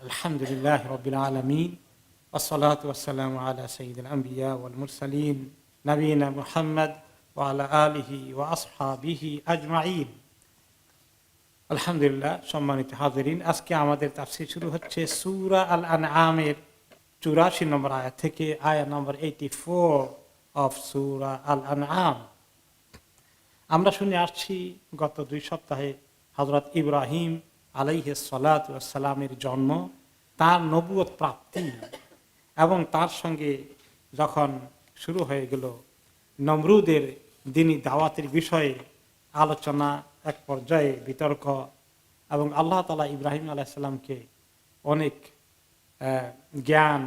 আলহামদুলিল্লাহ রাব্বিল আলামিন ওয়াসসালাতু ওয়াসসালামু আলা সাইয়্যিদিল আমবিয়া ওয়াল মুরসালিন নবিয়িনা মুহাম্মদ ওয়া আলা আলিহি ওয়া আসহাবিহি আজমাইন। আলহামদুলিল্লাহ, সম্মানিত হাজিরিন, আজকে আমাদের তাফসীর শুরু হচ্ছে সূরা আল আনআমের 84 নম্বর আয়াত থেকে আয়াত নম্বর 84 অফ সূরা আল আনআম। আমরা শুনে আসছি গত 2 সপ্তাহে হযরত ইব্রাহিম আলাইহিস সালাতু ওয়াস সালামের জন্ম, তার নবুয়ত প্রাপ্তি এবং তার সঙ্গে যখন শুরু হয়ে গেল নমরুদের দ্বীনি দাওয়াতের বিষয়ে আলোচনা, এক পর্যায়ে বিতর্ক, এবং আল্লাহ তাআলা ইব্রাহিম আলাইহিস সালামকে অনেক জ্ঞান,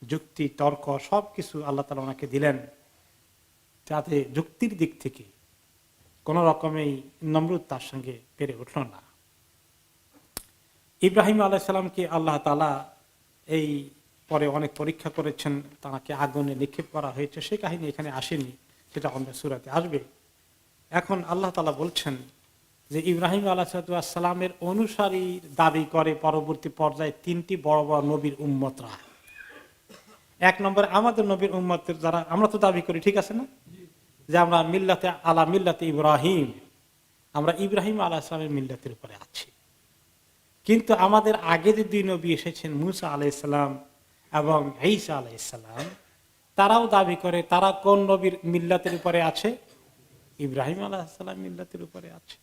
যুক্তি, তর্ক সব কিছু আল্লাহ তাআলা ওনাকে দিলেন, যাতে যুক্তির দিক থেকে কোন রকমেই নমরুদ তার সঙ্গে পেরে উঠল না। ইব্রাহিম আলাইহিস সালামকে আল্লাহ তাআলা এই পরে অনেক পরীক্ষা করেছেন, তাকে আগুনে নিক্ষেপ করা হয়েছে, সেই কাহিনী এখানে আসেনি, সেটা অন্য সূরাতে আসবে। এখন আল্লাহ তাআলা বলছেন যে ইব্রাহিম আলাইহিস সালামের অনুসারী দাবি করে পরবর্তী পর্যায়ে 3টি বড় বড় নবীর উম্মতরা। 1 নম্বরে আমাদের নবীর উম্মতের যারা, আমরা তো দাবি করি, ঠিক আছে না, যে আমরা মিল্লাতে ইব্রাহিম, আমরা ইব্রাহিম আলাইহিস সালামের মিল্লাতের উপরে আছি। কিন্তু আমাদের আগে যে 2 নবী এসেছেন, মুসা আলাইহিস সালাম এবং ঈসা আলাইহিস সালাম, তারাও দাবি করে তারা কোন নবীর মিল্লাতের উপরে আছে? ইব্রাহিম আলাইহিস সালাম মিল্লাতের উপরে আছে।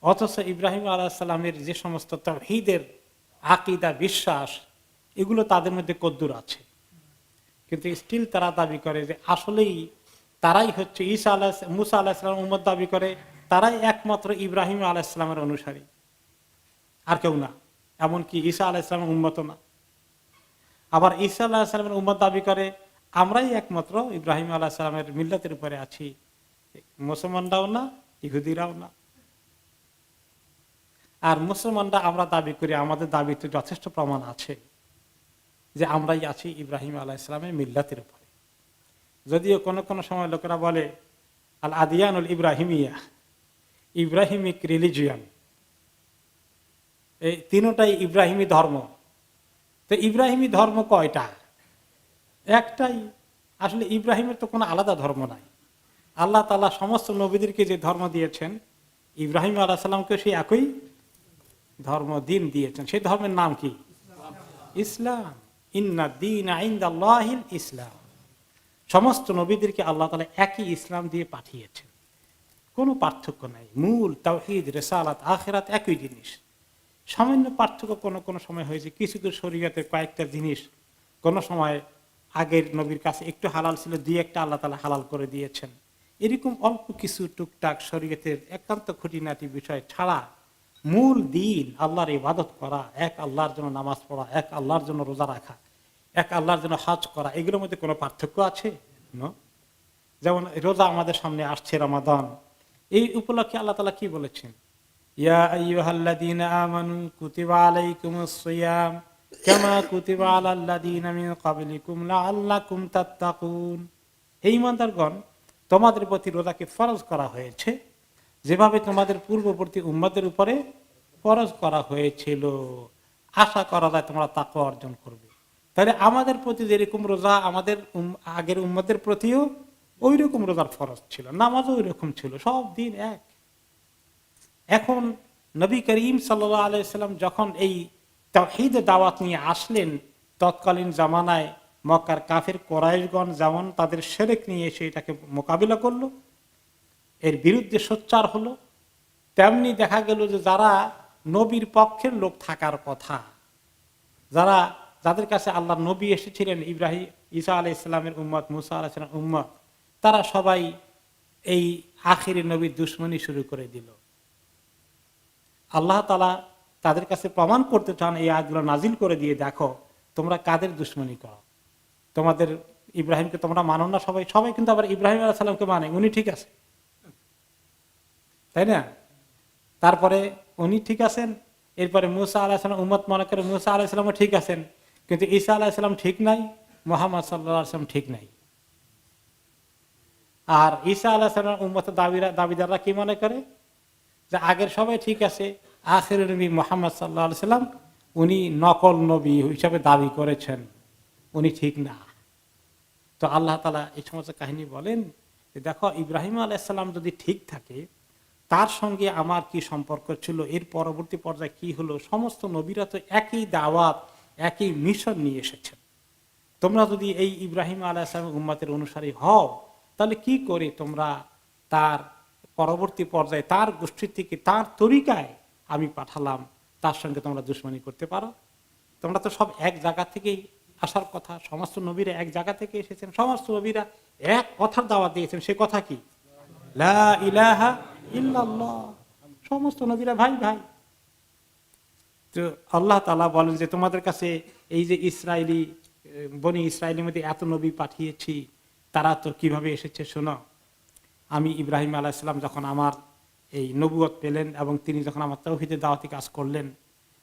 অথচ ইব্রাহিম আলাইহিস সালামের যে সমস্ত তাওহীদের আকীদা, বিশ্বাস, এগুলো তাদের মধ্যে কদ্দুর আছে, কিন্তু স্টিল তারা দাবি করে যে আসলেই তারাই হচ্ছে মুসা আলাইহিস সালামের উম্মত, দাবি করে তারাই একমাত্র ইব্রাহিম আলাইহিস সালামের অনুসারী, আর কেউ না। এমনকি ঈসা আলাইহিস সালামের উম্মত না। আবার ঈসা আলাইহিস সালামের উম্মত দাবি করে আমরাই একমাত্র ইব্রাহিম আলাইহিস সালামের মিল্লাতের উপরে আছি, মুসলমানরাও না, ইহুদিরাও না। আর মুসলমানরা আমরা দাবি করি, আমাদের দাবিতে যথেষ্ট প্রমাণ আছে যে আমরাই আছি ইব্রাহিম আলাইহিস সালামের মিল্লাতের উপরে। যদিও কোন কোন সময় লোকেরা বলে আল আদিয়ানুল ইব্রাহিমিয়া, ইব্রাহিমিক রিলিজিয়ান, এই তিনটাই ইব্রাহিমী ধর্ম। তো ইব্রাহিমী ধর্ম কয়টা? একটাই। আসলে ইব্রাহিমের তো কোনো আলাদা ধর্ম নাই। আল্লাহ তাআলা সমস্ত নবীদেরকে যে ধর্ম দিয়েছেন, ইব্রাহিম আলাইহিস সালামকে সেই একই ধর্ম দিন দিয়েছেন। সেই ধর্মের নাম কি? ইসলাম। ইন্না দীনা ইনদাল্লাহিল ইসলাম। সমস্ত নবীদেরকে আল্লাহ তাআলা একই ইসলাম দিয়ে পাঠিয়েছেন, কোনো পার্থক্য নাই। মূল তাওহীদ, রিসালাত, আখিরাত একই জিনিস। সামান্য পার্থক্য কোনো সময় হয়েছে, কিছু তো শরীয়তের কয়েকটা জিনিস কোন সময় আগের নবীর কাছে একটু হালাল ছিল, 2-1টা আল্লাহ তাআলা হালাল করে দিয়েছেন। এরকম অল্প কিছু টুকটাক শরীয়তের একান্ত খুঁটিনাটি বিষয় ছাড়া মূল দিন আল্লাহর ইবাদত করা, এক আল্লাহর জন্য নামাজ পড়া, এক আল্লাহর জন্য রোজা রাখা, এক আল্লাহর জন্য হজ করা, এগুলোর মধ্যে কোনো পার্থক্য আছে? যেমন রোজা আমাদের সামনে আসছে, রমাদান, এই উপলক্ষে আল্লাহ তাআলা কি বলেছেন? ইয়া আইয়ুহাল্লাযীনা আমানু কুতিবা আলাইকুমুস সিয়াম কামা কুতিবা আলাল্লাযীনা মিন ক্বাবলিকুম লাআল্লাকুম তাত্তাকুন। হে ঈমানদারগণ, তোমাদের প্রতি রোজাকে ফরজ করা হয়েছে যেভাবে তোমাদের পূর্ববর্তী উম্মতের উপরে ফরজ করা হয়েছিল, আশা করা যায় তোমরা তাকওয়া অর্জন করবে। তাহলে আমাদের প্রতি যেরকম রোজা আমাদের আগের উম্মতের প্রতিও ওই রকম রোজার ফরজ ছিল, নামাজও ওই রকম ছিল, সব দিন এক। এখন নবী করিম সাল্লাল্লাহু আলাইহি সাল্লাম যখন এই তাওহীদের দাওয়াত নিয়ে আসলেন, তৎকালীন জামানায় মক্কার কাফের কুরাইশগণ যেমন তাদের শিরক নিয়ে এসে এটাকে মোকাবিলা করলো, এর বিরুদ্ধে সোচ্চার হলো, তেমনি দেখা গেল যে যারা নবীর পক্ষের লোক থাকার কথা, যাদের কাছে আল্লাহর নবী এসেছিলেন, ঈসা আলাইহিস সালামের উম্মত, মুসা আলাইহিস সালামের উম্মত, তারা সবাই এই আখিরি নবীর দুশমনি শুরু করে দিল। আল্লাহ তাআলা তাদের কাছে প্রমাণ করতে চান, এই আয়াতগুলো নাজিল করে দিয়ে, দেখো তোমরা কাদের দুশমনি করো, তোমাদের ইব্রাহিমকে তোমরা মানো না। সবাই কিন্তু আবার ইব্রাহিম আলাইহিস সালামকে মানে, উনি ঠিক আছে, তাই না? তারপরে উনি ঠিক আছেন, এরপরে মুসা আলাইহিস সালাম উম্মত মনে করে মুসা আলাইহিস সালামও ঠিক আছেন, কিন্তু ঈসা আলাইহিস সালাম ঠিক নাই, মুহাম্মদ সাল্লাল্লাহু আলাইহি ওয়াসাল্লাম ঠিক নাই। আর ঈসা আলাইহিস সালামের উম্মতের দাবিদাররা কি মনে করে? যে আগের সবাই ঠিক আছে, আখিরের নবী মুহাম্মদ সাল্লাল্লাহু আলাইহি ওয়াসাল্লাম উনি নকল নবী হিসাবে দাবি করেছেন, উনি ঠিক না। তো আল্লাহ তাআলা এই সমস্ত কাহিনী বলেন যে দেখো, ইব্রাহিম আলাইহিস সালাম যদি ঠিক থাকে, তার সঙ্গে আমার কি সম্পর্ক ছিল, এর পরবর্তী পর্যায়ে কি হলো, সমস্ত নবীরা তো একই দাওয়াত একই মিশন নিয়ে এসেছেন। তোমরা যদি এই ইব্রাহিম আলাইহিস সালামের উম্মতের অনুসারী হও, তাহলে কি করে তোমরা তার পরবর্তী পর্যায়ে তার গোষ্ঠীর থেকে তার তরিকায় আমি পাঠালাম, তার সঙ্গে তোমরা দুশমনি করতে পারো? তোমরা তো সব এক জায়গা থেকেই আসার কথা, সমস্ত নবীরা এক জায়গা থেকে এসেছেন, সমস্ত নবীরা এক কথার দাওয়াত দিয়েছেন। সে কথা কি? লা ইলাহা ইল্লাল্লাহ। সমস্ত নবীরা ভাই ভাই। তো আল্লাহ তাআলা বলেন যে তোমাদের কাছে এই যে ইসরায়েলি বনি ইসরায়েলের মধ্যে এত নবী পাঠিয়েছি, তারা তো কিভাবে এসেছে শোনো। আমি ইব্রাহিম আলাইহিস সালাম যখন আমার এই নবুয়ত পেলেন এবং তিনি যখন আমার তাওহীদের দাওয়াতি কাজ করলেন,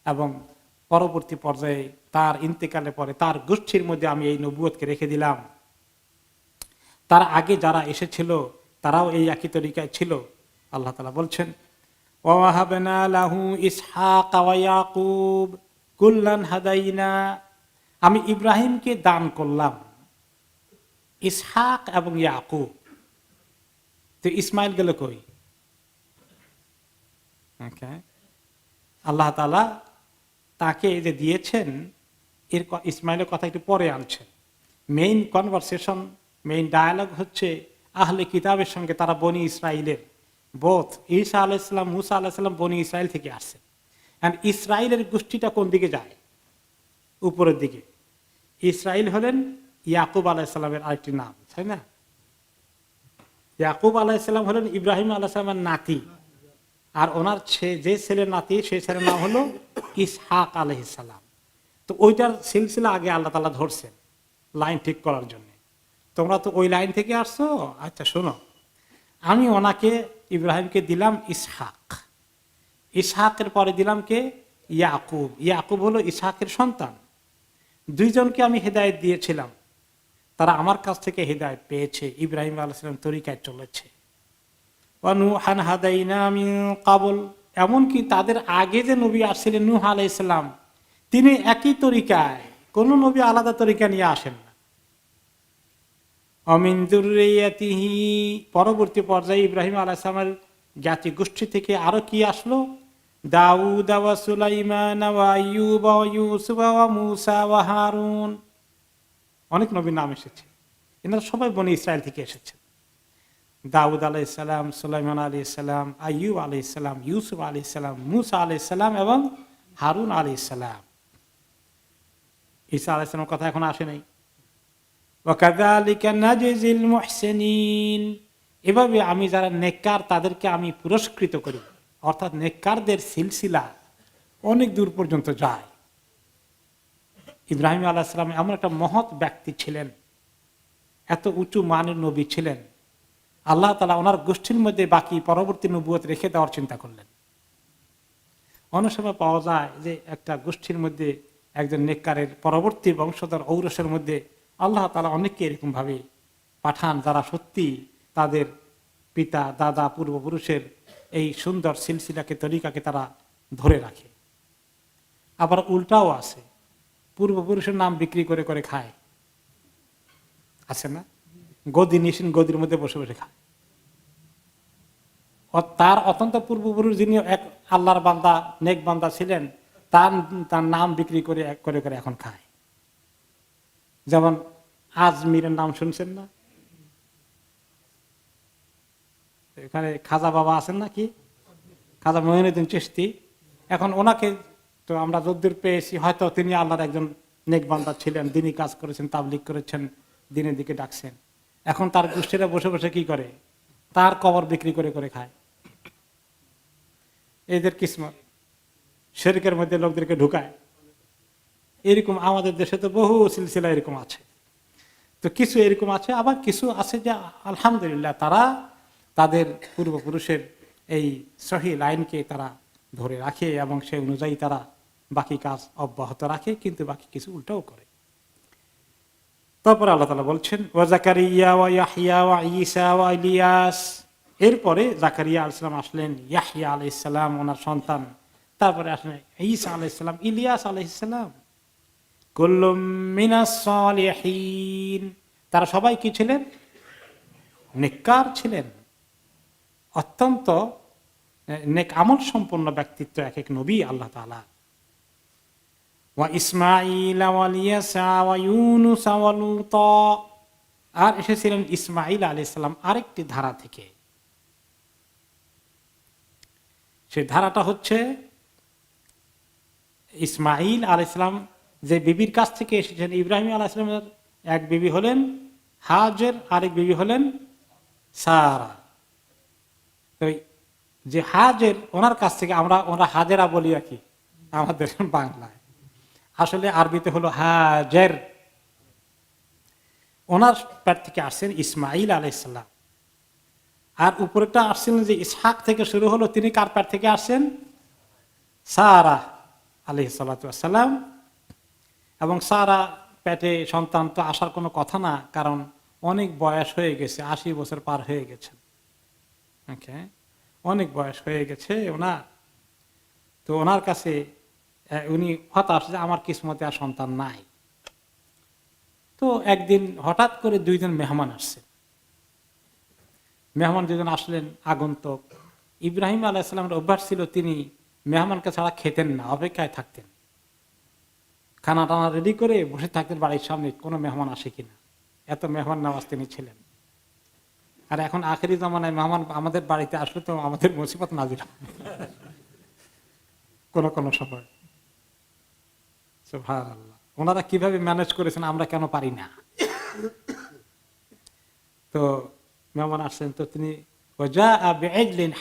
এবং পরবর্তী পর্যায়ে তার ইন্তেকালের পরে তার গোষ্ঠীর মধ্যে আমি এই নবুয়তকে রেখে দিলাম। তার আগে যারা এসেছিল তারাও এই একই তরিকায় ছিল। আল্লাহ তাআলা বলছেন, ওয়াহাবনা লাহু ইসহাক ওয়া ইয়াকুব কুল্লান হাদাইনা। আমি ইব্রাহিমকে দান করলাম ইসহাক এবং ইয়াকুব। তো ইসমাইল গেল কই? আল্লাহ তাআলা তাকে যে দিয়েছেন, এর ইসমাইলের কথা একটু পরে আনছেন। মেইন কনভারসেশন, মেইন ডায়ালগ হচ্ছে আহলে কিতাবের সঙ্গে, তারা বনি ইসরাইলের বোথ ঈসা আলাইহিস সালাম মুসা আলাইহিস সালাম বনি ইসরাইল থেকে আসছে। এন্ড ইসরাইলের গোষ্ঠীটা কোন দিকে যায়? উপরের দিকে। ইসরাইল হলেন ইয়াকুব আলাইহিস সালামের আরেকটি নাম, তাই না? ইয়াকুব আলাইহিস সালাম হলেন ইব্রাহিম আলাইহিস সালামের নাতি, আর ওনার যে ছেলের নাতি সেই ছেলের নাম হলো ইসহাক আলাইহিস সালাম। তো ওইটার সিলসিলা আগে আল্লাহ তাআলা ধরছেন লাইন ঠিক করার জন্য। তোমরা তো ওই লাইন থেকে আসছো, আচ্ছা শোনো, আমি ওনাকে ইব্রাহিমকে দিলাম ইসহাক, ইসহাকের পরে দিলাম কে? ইয়াকুব। ইয়াকুব হলো ইসহাকের সন্তান। দুইজনকে আমি হেদায়েত দিয়েছিলাম, তারা আমার কাছ থেকে হেদায়েত পেয়েছে, ইব্রাহিম আলাইহিস সালাম তরিকায় চলেছে। ওয়া নূহান হাদাইনা মিন ক্বাবল। এমনকি তাদের আগে যে নবী আসছিলেন নূহ আলাইহিস সালাম, তিনি একই তরিকায়, কোন নবী আলাদা তরিকা নিয়ে আসেন না। অমিন যুররিয়াতিহি। পরবর্তী পর্যায়ে ইব্রাহিম আলাইহিস সালামের জ্ঞাতি গোষ্ঠী থেকে আরো কি আসলো? দাউদ ওয়া সুলাইমান ওয়া আইয়ুব ওয়া ইউসুফ ওয়া মূসা ওয়া হারুন। অনেক নবীর নাম এসেছে, এনারা সবাই বনি ইসরায়েল থেকে এসেছে। দাউদ আলাইহিস সালাম, সুলাইমান আলাইহিস সালাম, আইয়ুব আলাইহিস সালাম, ইউসুফ আলাইহিস সালাম, মূসা আলাইহিস সালাম এবং হারুন আলাইহিস সালাম। ঈসা আলাইহিস সালামের কথা এখন আসে নাই। ওয়া কাযালিকা নাজিল মুহসিনিন। এভাবে আমি যারা নেককার তাদেরকে আমি পুরস্কৃত করি। অর্থাৎ নেককারদের সিলসিলা অনেক দূর পর্যন্ত যায়। ইব্রাহিম আলাইহিস সালাম এমন একটা মহৎ ব্যক্তি ছিলেন, এত উঁচু মানের নবী ছিলেন, আল্লাহ তাআলা ওনার গোষ্ঠীর মধ্যে বাকি পরবর্তী নবুয়ত রেখে দেওয়ার চিন্তা করলেন। অনেক সময় পাওয়া যায় যে একটা গোষ্ঠীর মধ্যে একজন নেককারের পরবর্তী বংশধর ঔরসের মধ্যে আল্লাহ তাআলা অনেককে এরকম ভাবে পাঠান, যারা সত্যি তাদের পিতা দাদা পূর্বপুরুষের এই সুন্দর সিলসিলাকে তরিকাকে তারা ধরে রাখে। আবার উল্টাও আছে, পূর্বপুরুষের নাম বিক্রি করে করে খায়, আছে না? গদি নিশিন গদির মধ্যে বসে বসে খায়। তার অত্যন্ত পূর্বপুরুষ যিনি এক আল্লাহর বান্দা নেক বান্দা ছিলেন, তার নাম বিক্রি করে করে করে এখন খায়। যেমন আজমিরের নাম শুনছেন না? এখানে খাজা বাবা আছেন নাকি, খাজা মঈনুদ্দিন চিশতি। এখন ওনাকে তো আমরা যদ্দূর পেয়েছি, হয়তো তিনি আল্লাহর একজন নেক বান্দা ছিলেন, দিনই কাজ করেছেন, তাবলীগ করেছেন, দিনের দিকে ডাকছেন। এখন তার গোষ্ঠীরা বসে বসে কি করে? তার কবর বিক্রি করে করে খায়। এদের কিসমত, শিরকের মধ্যে লোকদেরকে ঢুকায়। এরকম আমাদের দেশে তো বহু সিলসিলা এরকম আছে। তো কিছু এরকম আছে, আবার কিছু আছে যে আলহামদুলিল্লাহ তারা তাদের পূর্বপুরুষের এই সহি লাইনকে তারা ধরে রাখে এবং সেই অনুযায়ী তারা বাকি কাজ অব্যাহত রাখে, কিন্তু বাকি কিছু উল্টাও করে। তারপরে আল্লাহ তাআলা বলছেন ওয়া যাকারিয়া ওয়া ইয়াহইয়া ওয়া ঈসা ওয়া ইলিয়াস। এরপরে যাকারিয়া আলাইহিস সালাম আসলেন, ইয়াহইয়া আলাইহিস সালাম ওনার সন্তান, তারপরে আসেন ঈসা আলাইহিস সালাম, ইলিয়াস আলাইহিস সালাম, কুল্লুম মিনাস সালিহিন। তারা সবাই কি ছিলেন? নেককার ছিলেন, অত্যন্ত নেক আমল সম্পন্ন ব্যক্তিত্ব এক এক নবী আল্লাহ তাআলা। ওয়া ইসমাঈল ওয়া ইয়াসা ওয়া ইউনুস ওয়া লূত, আর এসেছিলেন ইসমাঈল আলাইহিস সালাম আরেকটি ধারা থেকে। সেই ধারাটা হচ্ছে ইসমাঈল আলাইহিস সালাম যে বিবির কাছ থেকে এসেছেন, ইব্রাহিম আলাইহিস সালামের এক বিবি হলেন হাজের, আরেক বিবি হলেন সারা। তো যে হাজের, ওনার কাছ থেকে ওরা হাজেরা বলি আর কি আমাদের বাংলায়, আসলে আরবিতে হলো হাজের। ওনার পেট থেকে আসছেন ইসমাঈল আলাইহিস সালাম। আর উপরেটা আসছিলেন যে ইসহাক থেকে শুরু হলো, তিনি কার পেট থেকে আসছেন? সারা আলাইহিস সালাতু ওয়াস সালাম। এবং সারা পেটে সন্তান তো আসার কোনো কথা না, কারণ অনেক বয়স হয়ে গেছে, 80 বছর পার হয়ে গেছেন। ওকে, অনেক বয়স হয়ে গেছে ওনার। তো ওনার কাছে উনি হতাশ যে আমার কিসমতে আর সন্তান নাই। তো একদিন হঠাৎ করে দুইজন মেহমান আসছে। মেহমান দুজন আসলেন আগন্তুক। ইব্রাহিম আলাইহিস সালামের অভ্যাস ছিল তিনি মেহমানকে ছাড়া খেতেন না, অপেক্ষায় থাকতেন, খানা টানা রেডি করে বসে থাকতেন বাড়ির সামনে কোনো মেহমান আসে কিনা। এত মেহমান নওয়াজ তিনি ছিলেন। আর এখন আখেরি জামানায় মেহমান আমাদের বাড়িতে আসলে তো আমাদের মুসিবত নাজির হবে কোন কোন সময়। সুবহানাল্লাহ, ওনারা কিভাবে ম্যানেজ করেছেন আমরা কেন পারি না। তো মেহমান আসছেন, তো তিনি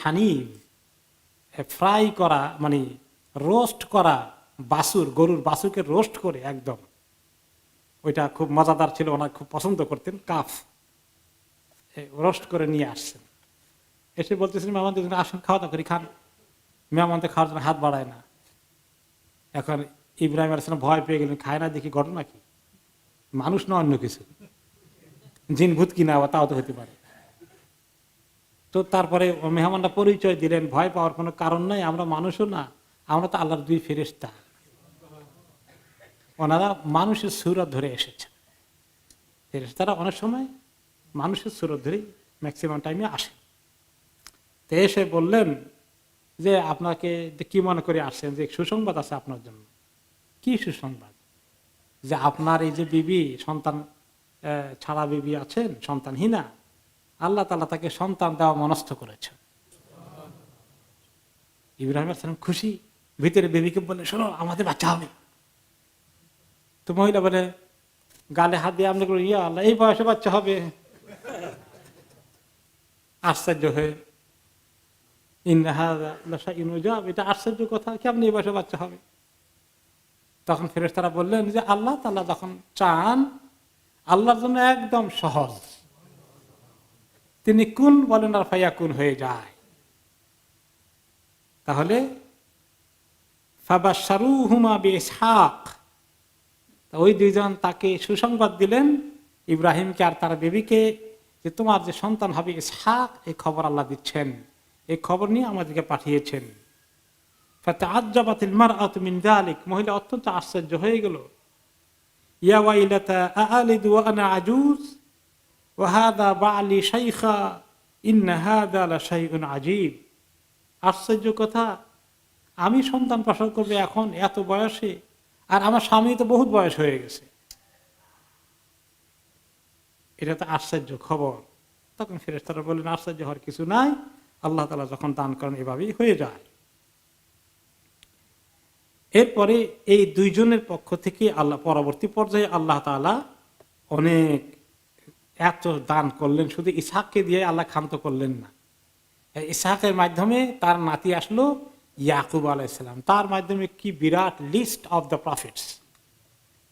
হানিফ, ফ্রাই করা মানে রোস্ট করা বাছুর, গরুর বাছুরকে রোস্ট করে একদম, ওইটা খুব মজাদার ছিল, ওনার খুব পছন্দ করতেন। কাফ রোস্ট করে নিয়ে আসছেন। এসে বলতেছেন মেহমান দুজন আসেন, খাওয়া দাওয়া করি, খান। মেহমানদের খাওয়ার জন্য হাত বাড়ায় না। এখন ইব্রাহিম আলাইহিস সালাম ভয় পেয়ে গেলেন, খায় না দেখি ঘটনা কি, মানুষ না অন্য কিছু, জিন ভূত কিনা তাও তো হতে পারে। তো তারপরে মেহমানরা পরিচয় দিলেন, ভয় পাওয়ার কোনো কারণ নাই, আমরা মানুষও না, আমরা তো আল্লাহর দুই ফেরেশতা। ওনারা মানুষের সুরত ধরে এসেছেন। ফেরেশতারা অনেক সময় মানুষের সুরত ধরে ম্যাক্সিমাম টাইমে আসে। তো এসে বললেন যে আপনাকে কি মনে করে আসছেন, যে সুসংবাদ আছে আপনার জন্য। কি সুসংবাদ? যে আপনার এই যে বিবি, সন্তান ছাড়া বিবি আছেন, সন্তানহীনা, আল্লাহ তাআলা তাকে সন্তান দেওয়া মনস্থ করেছে। ইব্রাহিম আলাইহিস সালাম খুশি, ভিতরে বিবিকে বলে শোনো আমাদের বাচ্চা হবে। তো মহিলা বলে গালে হাত দিয়ে আপনি ইয়া আল্লাহ, এই বয়সে বাচ্চা হবে? আশ্চর্য হয়ে, এটা আশ্চর্য কথা, কেমনি এই বয়সে বাচ্চা হবে? তখন ফেরেশতারা বললেন যে আল্লাহ তাআলা যখন চান, আল্লাহর জন্য একদম সহজ, তিনি কুন বলেন আর ফায়াকুন হয়ে যায়। তাহলে ফাবাশশারুহুমা বিইসহাক, ওই দুইজন তাকে সুসংবাদ দিলেন, ইব্রাহিমকে আর তার বিবিকে, যে তোমার যে সন্তান হবে ইসহাক, এই খবর আল্লাহ দিচ্ছেন, এই খবর নিয়ে আমাদেরকে পাঠিয়েছেন। ফাতাআজ্জাবাতিল মারআতু মিন যালিক, মহিলা অত্যন্ত আশ্চর্য হয়ে গেল। ইয়া ওয়াইলাতা আআলিদু ওয়া আনা আজুজ ওয়া হাযা বা'লি শাইখা ইন্না হাযা লাশাইউন আজীব। আশ্চর্য কথা, আমি সন্তান প্রসব করবে এখন এত বয়সে, আর আমার স্বামী তো বহুত বয়স হয়ে গেছে। এটা তো আশ্চর্য খবর। তখন ফেরেশতারা বললেন আশ্চর্য হওয়ার কিছু নাই, আল্লাহ তাআলা যখন দান করেন এভাবেই হয়ে যায়। এরপরে এই দুইজনের পক্ষ থেকে আল্লাহ পরবর্তী পর্যায়ে আল্লাহ তাআলা অনেক এত দান করলেন। শুধু ইসহাককে দিয়ে আল্লাহ ক্ষান্ত করলেন না, ইসহাকের মাধ্যমে তার নাতি আসলো ইয়াকুব আলাইহিস সালাম। তার মাধ্যমে কি বিরাট লিস্ট অফ দ্য প্রফিটস,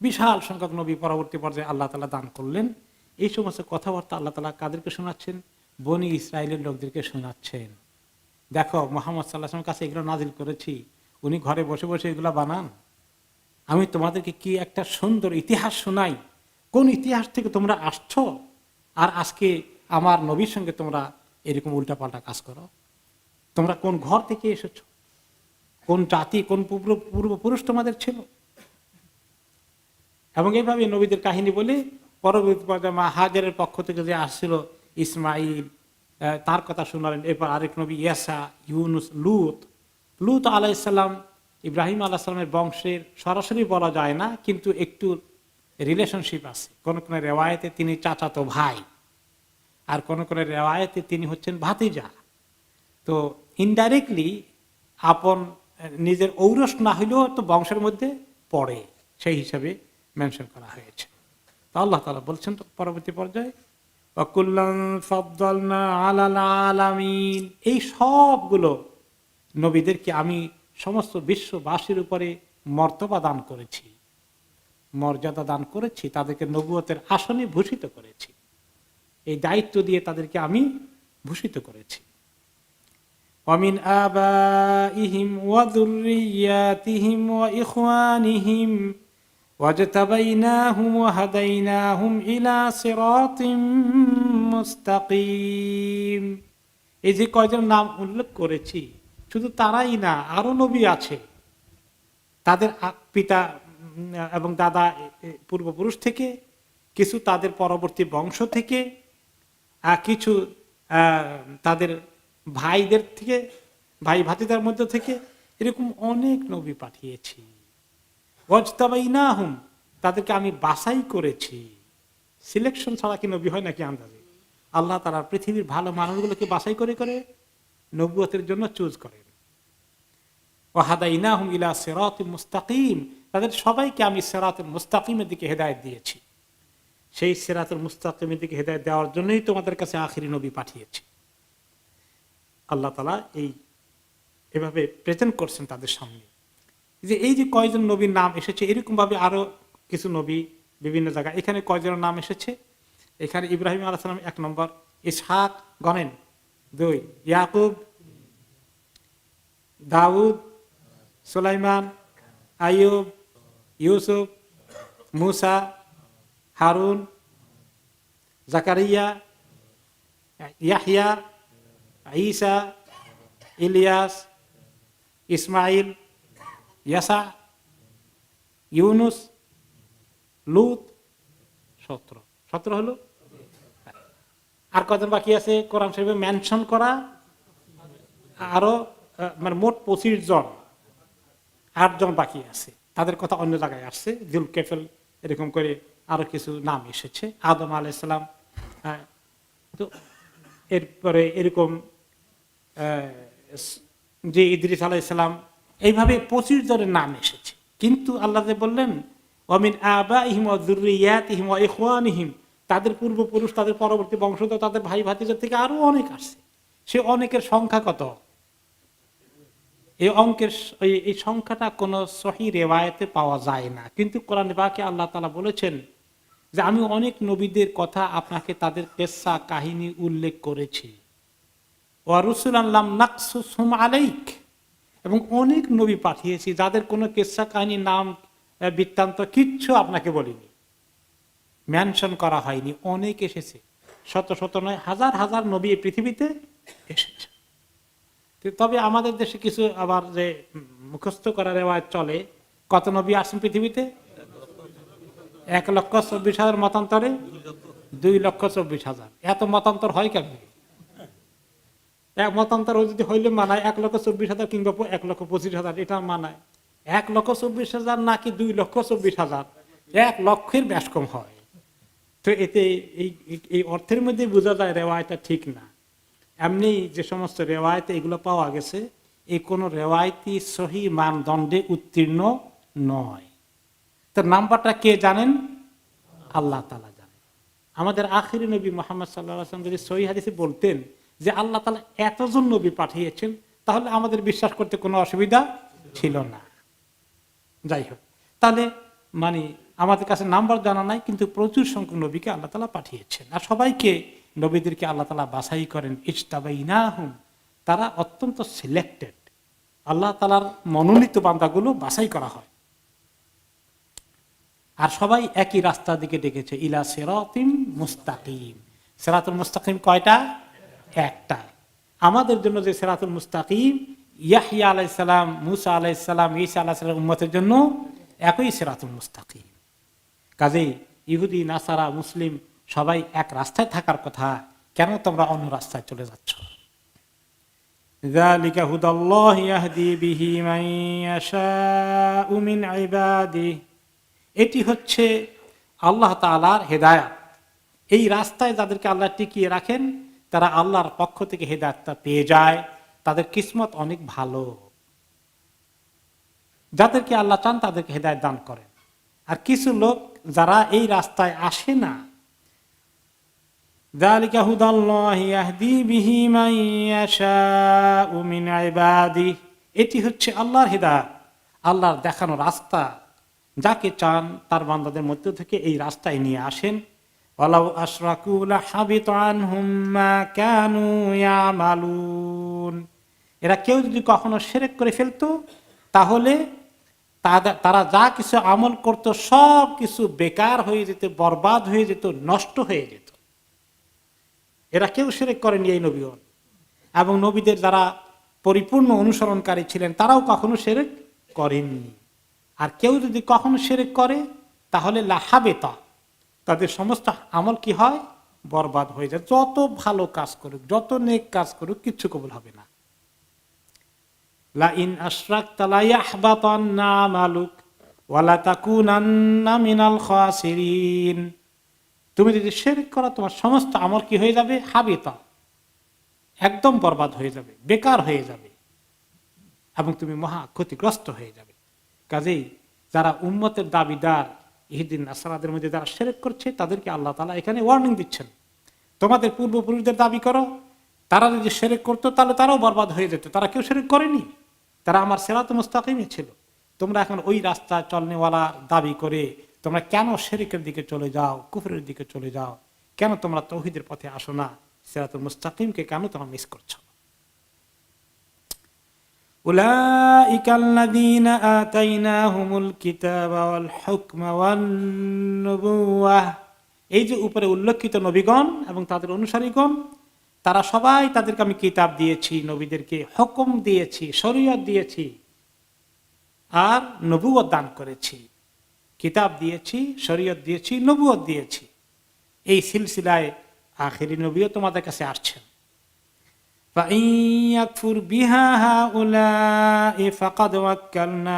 বিশাল সংখ্যক নবী পরবর্তী পর্যায়ে আল্লাহ তাআলা দান করলেন। এই সমস্ত কথাবার্তা আল্লাহ তাআলা কাদেরকে শোনাচ্ছেন? বনি ইসরায়েলের লোকদেরকে শোনাচ্ছেন। দেখো মুহাম্মদ সাল্লাল্লাহু আলাইহি ওয়াসাল্লামের কাছে এগুলো নাজিল করেছি, উনি ঘরে বসে বসে এগুলো বানান। আমি তোমাদেরকে কি একটা সুন্দর ইতিহাস শোনাই, কোন ইতিহাস থেকে তোমরা আসছো, আর আজকে আমার নবীর সঙ্গে তোমরা এরকম উল্টাপাল্টা কাজ করো। তোমরা কোন ঘর থেকে এসেছো, কোন জাতি, কোন পূর্বপুরুষ তোমাদের ছিল। এবং এইভাবে নবীদের কাহিনী বলে পরবর্তী পর্যায়ে মা হাজারের পক্ষ থেকে যে আসছিল ইসমাইল, তার কথা শোনালেন। এরপর আরেক নবী ইয়াসা, ইউনুস, লুত আলাইসাল্লাম ইব্রাহিম আলাইসাল্লামের বংশের সরাসরি বলা যায় না, কিন্তু একটু রিলেশনশিপ আছে। কোন কোন রেওয়ায়েতে তিনি চাচাতো ভাই, আর কোন কোন রেওয়ায়েতে তিনি হচ্ছেন ভাতিজা। তো ইনডাইরেক্টলি আপন নিজের ঔরস না হইলেও তো বংশের মধ্যে পড়ে, সেই হিসাবে মেনশন করা হয়েছে। তো আল্লাহ তাআলা বলছেন পরবর্তী পর্যায়ে ওয়াকুল্লান ফাদ্দালনা আলাল আলামিন, এই সবগুলো নবীদেরকে আমি সমস্ত বিশ্ববাসীর উপরে মর্তবা দান করেছি, মর্যাদা দান করেছি, তাদেরকে নবুয়তের আসনে ভূষিত করেছি, এই দায়িত্ব দিয়ে তাদেরকে আমি ভূষিত করেছি। ওয়ামিন আবাইহিম ওয়া যুররিয়াতিহিম ওয়া ইখওয়ানিহিম ওয়াজতাবাইনাহুম ওয়া হাদাইনাহুম ইলা সিরাতিম মুস্তাকিম। এই যে কয়জন নাম উল্লেখ করেছি, শুধু তারাই না, আরো নবী আছে। তাদের পিতা এবং দাদা পূর্বপুরুষ থেকে, কিছু তাদের পরবর্তী বংশ থেকে, কিছু তাদের ভাইদের থেকে, ভাই ভাতিদার মধ্যে থেকে, এরকম অনেক নবী পাঠিয়েছি। ওয়াজতাবাইনাহুম, তাদেরকে আমি বাছাই করেছি। সিলেকশন ছাড়া কি নবী হয় নাকি আন্দাজে? আল্লাহ তাআলা পৃথিবীর ভালো মানুষগুলোকে বাছাই করে করে নবুয়তের জন্য চুজ করেন। ওয়া হাদাইনাহুম ইলা সিরাতিম মুস্তাকিম, তাদের সবাইকে আমি সিরাতুল মুস্তাকিমের দিকে হেদায়েত দিয়েছি। সেই সিরাতুল মুস্তাকিমের দিকে হেদায়েত দেওয়ার জন্যই তোমাদের কাছে আখিরি নবী পাঠিয়েছি। আল্লাহ তাআলা এভাবে প্রেজেন্ট করছেন তাদের সামনে, যে এই যে কয়জন নবীর নাম এসেছে, এরকম ভাবে আরো কিছু নবী বিভিন্ন জায়গায়। এখানে কয়জনের নাম এসেছে? এখানে ইব্রাহিম আলাইহিস সালাম 1 নম্বর, ইসহাক গণেন 2, ইয়াকুব, দাউদ, সুলাইমান, আইয়ুব, ইউসুফ, মুসা, হারুন, জাকারিয়া, ইয়াহইয়া, ঈসা, ইলিয়াস, ইসমাইল, ইয়াসা, ইউনুস, লুত। 17 হলো। আর কজন বাকি আছে কোরআন শরীফে মেনশন করা? আরো মানে মোট 25 জন, 8 জন বাকি আছে। তাদের কথা অন্য জায়গায় আসছে, জুলকেফেল, এরকম করে আরো কিছু নাম এসেছে, আদম আলাইহিস সালাম। তো এরপরে এরকম যে ইদ্রিস আলাইহিস সালাম, এইভাবে 25 জনের নাম এসেছে। কিন্তু আল্লাহ যে বললেন ওয়ামিন আবাইহিম ওয়া যুররিয়াতিহিম ওয়া ইখওয়ানিহিম, তাদের পূর্বপুরুষ, তাদের পরবর্তী বংশধর, তাদের ভাই ভাতিজা থেকে আরো অনেক আসছে। সে অনেকের সংখ্যা কত? এই সংখ্যাটা কোন সহিহ রিওয়ায়াতে পাওয়া যায় না, কিন্তু কোরআন পাকে আল্লাহ তাআলা বলেছেন যে আমি অনেক নবীদের কথা আপনাকে তাদের কিসসা কাহিনী উল্লেখ করেছি। ওয়া রুসুলান লাম নাকসুসহুম আলাইক, এবং অনেক নবী পাঠিয়েছি যাদের কোনো কিসসা কাহিনী, নাম, বৃত্তান্ত কিচ্ছু আপনাকে বলিনি, মেনশন করা হয়নি। অনেক এসেছে, শত নয়, হাজার নবী এই পৃথিবীতে এসেছে। তবে আমাদের দেশে কিছু আবার যে মুখস্থ করার রেওয়াজ চলে, কত নবী আসেন পৃথিবীতে? 1,24,000 মতান্তরে 2,24,000। এত মতান্তর হয় কেন? এক মতান্তর যদি হইলে মানায় 1,24,000 কিংবা 1,25,000, এটা মানায়। 1,24,000 নাকি 2,24,000, 1 লক্ষের বেশ কম হয়। তো এতে এই অর্থের মধ্যে বোঝা যায় রেওয়ায়তটা ঠিক না। এমনি যে সমস্ত রেওয়ায়তে এগুলো পাওয়া গেছে, এই কোন রেওয়ায়তই সহিহ মানদণ্ডে উত্তীর্ণ নয়। তো নাম্বারটা কে জানেন? আল্লাহ তাআলা জানেন। আমাদের আখিরি নবী মুহাম্মদ সাল্লাল্লাহু আলাইহি ওয়াসাল্লাম যদি সহিহ হাদিসে বলতেন যে আল্লাহ তাআলা এতজন নবী পাঠিয়েছেন, তাহলে আমাদের বিশ্বাস করতে কোনো অসুবিধা ছিল না। যাই হোক, তাহলে মানে আমাদের কাছে নাম্বার জানা নাই, কিন্তু প্রচুর সংখ্যক নবীকে আল্লাহ তাআলা পাঠিয়েছেন। আর সবাইকে, নবীদেরকে আল্লাহ তাআলা বাছাই করেন, ইজতাবাইনাহুম, তারা অত্যন্ত সিলেক্টেড। আল্লাহ তাআলার মনোনীত বান্দাগুলো বাছাই করা হয়। আর সবাই একই রাস্তার দিকে ডেকেছে, ইলা সিরাতিম মুস্তাকিম। সিরাতুল মুস্তাকিম কয়টা? একটা। আমাদের জন্য যে সিরাতুল মুস্তাকিম, ইয়াহইয়া আলাইহিস সালাম, মূসা আলাইহিস সালাম, ঈসা আলাইহিস সালাম উম্মতের জন্য একই সিরাতুল মুস্তাকিম। কাজেই ইহুদি, নাসারা, মুসলিম সবাই এক রাস্তায় থাকার কথা, কেন তোমরা অন্য রাস্তায় চলে যাচ্ছ? যালিকা হুদাল্লাহি ইয়াহদি বিহি মান ইয়াশাউ মিন ইবাদিহি, এটি হচ্ছে আল্লাহ তাআলার হেদায়েত। এই রাস্তায় যাদেরকে আল্লাহ টিকিয়ে রাখেন তারা আল্লাহর পক্ষ থেকে হেদায়েতটা পেয়ে যায়, তাদের কিসমত অনেক ভালো। যাদেরকে আল্লাহ চান তাদেরকে হেদায়েত দান করেন। আর কিছু লোক যারা এই রাস্তায় আসে না, যালিকা হুদাল্লাহি ইয়াহদি বিহি মান ইয়াশাউ মিন ইবাদিহি, এটি হচ্ছে আল্লাহর হেদায়েত, আল্লাহর দেখানো রাস্তা। যাকে চান তার বান্দাদের মধ্য থেকে এই রাস্তায় নিয়ে আসেন। ওয়ালাউ আশরাকু লাহাবিতা আনহুম মা কানু ইয়ামালুন, এরা কেউ যদি কখনো শিরক করে ফেলতো তাহলে তারা যা কিছু আমল করত সব কিছু বেকার হয়ে যেত, বরবাদ হয়ে যেত, নষ্ট হয়ে যেত। এরা কেউ শিরক করেনি এই নবীগণ, এবং নবীদের যারা পরিপূর্ণ অনুসরণকারী ছিলেন তারাও কখনো শিরক করেননি। আর কেউ যদি কখনো শিরক করে তাহলে লাহাবেতা, তাদের সমস্ত আমল কি হয়? বরবাদ হয়ে যায়। যত ভালো কাজ করুক, যত নেক কাজ করুক, কিচ্ছু কবুল হবে না। লা ইন আশরাকতা লা ইয়াহবাতান্না আমালুক ওয়া লা তাকুনান্না মিনাল খাসিরিন, তুমি যদি শিরক করো তোমার সমস্ত আমল কি হয়ে যাবে? হাবিতা, একদম বরবাদ হয়ে যাবে, বেকার হয়ে যাবে, এবং তুমি মহা ক্ষতিগ্রস্ত হয়ে যাবে। কাজেই যারা উম্মতের দাবিদার ইহুদিন নাসারাদের মধ্যে যারা শিরক করছে তাদেরকে আল্লাহ তাআলা এখানে ওয়ার্নিং দিচ্ছেন, তোমাদের পূর্বপুরুষদের দাবি করো, তারা যদি শিরক করতো তাহলে তারাও বরবাদ হয়ে যেত। তারা কেউ শিরক করেনি, তারা আমার সিরাতুল মুস্তাকিমে ছিল। তোমরা এখন ওই রাস্তা চলনেওয়ালা দাবি করে তোমরা কেন শিরকের দিকে চলে যাও, কুফরের দিকে চলে যাও? কেন তোমরা তাওহীদের পথে আসো না? সিরাতুল মুস্তাকিমকে কেন তোমরা মিস করছো? উলাইকাল্লাযীনা আতাইনাহুমুল কিতাবা ওয়াল হুকমা ওয়ান নুবুওয়াহ, এই যে উপরে উল্লেখিত নবীগণ এবং তাদের অনুসারীগণ, তারা সবাই, তাদেরকে আমি কিতাব দিয়েছি, নবীদেরকে হুকুম দিয়েছি, শরীয়ত দিয়েছি, আর নবুয়ত দান করেছি। কিতাব দিয়েছি, শরীয়ত দিয়েছি, নবুয়ত দিয়েছি। এই সিলসিলায় আখিরি নবীও তোমাদের কাছে আসছেন। فَإِن يَكْفُرْ بِهَا هَؤُلَاءِ فَقَدْ وَكَّلْنَا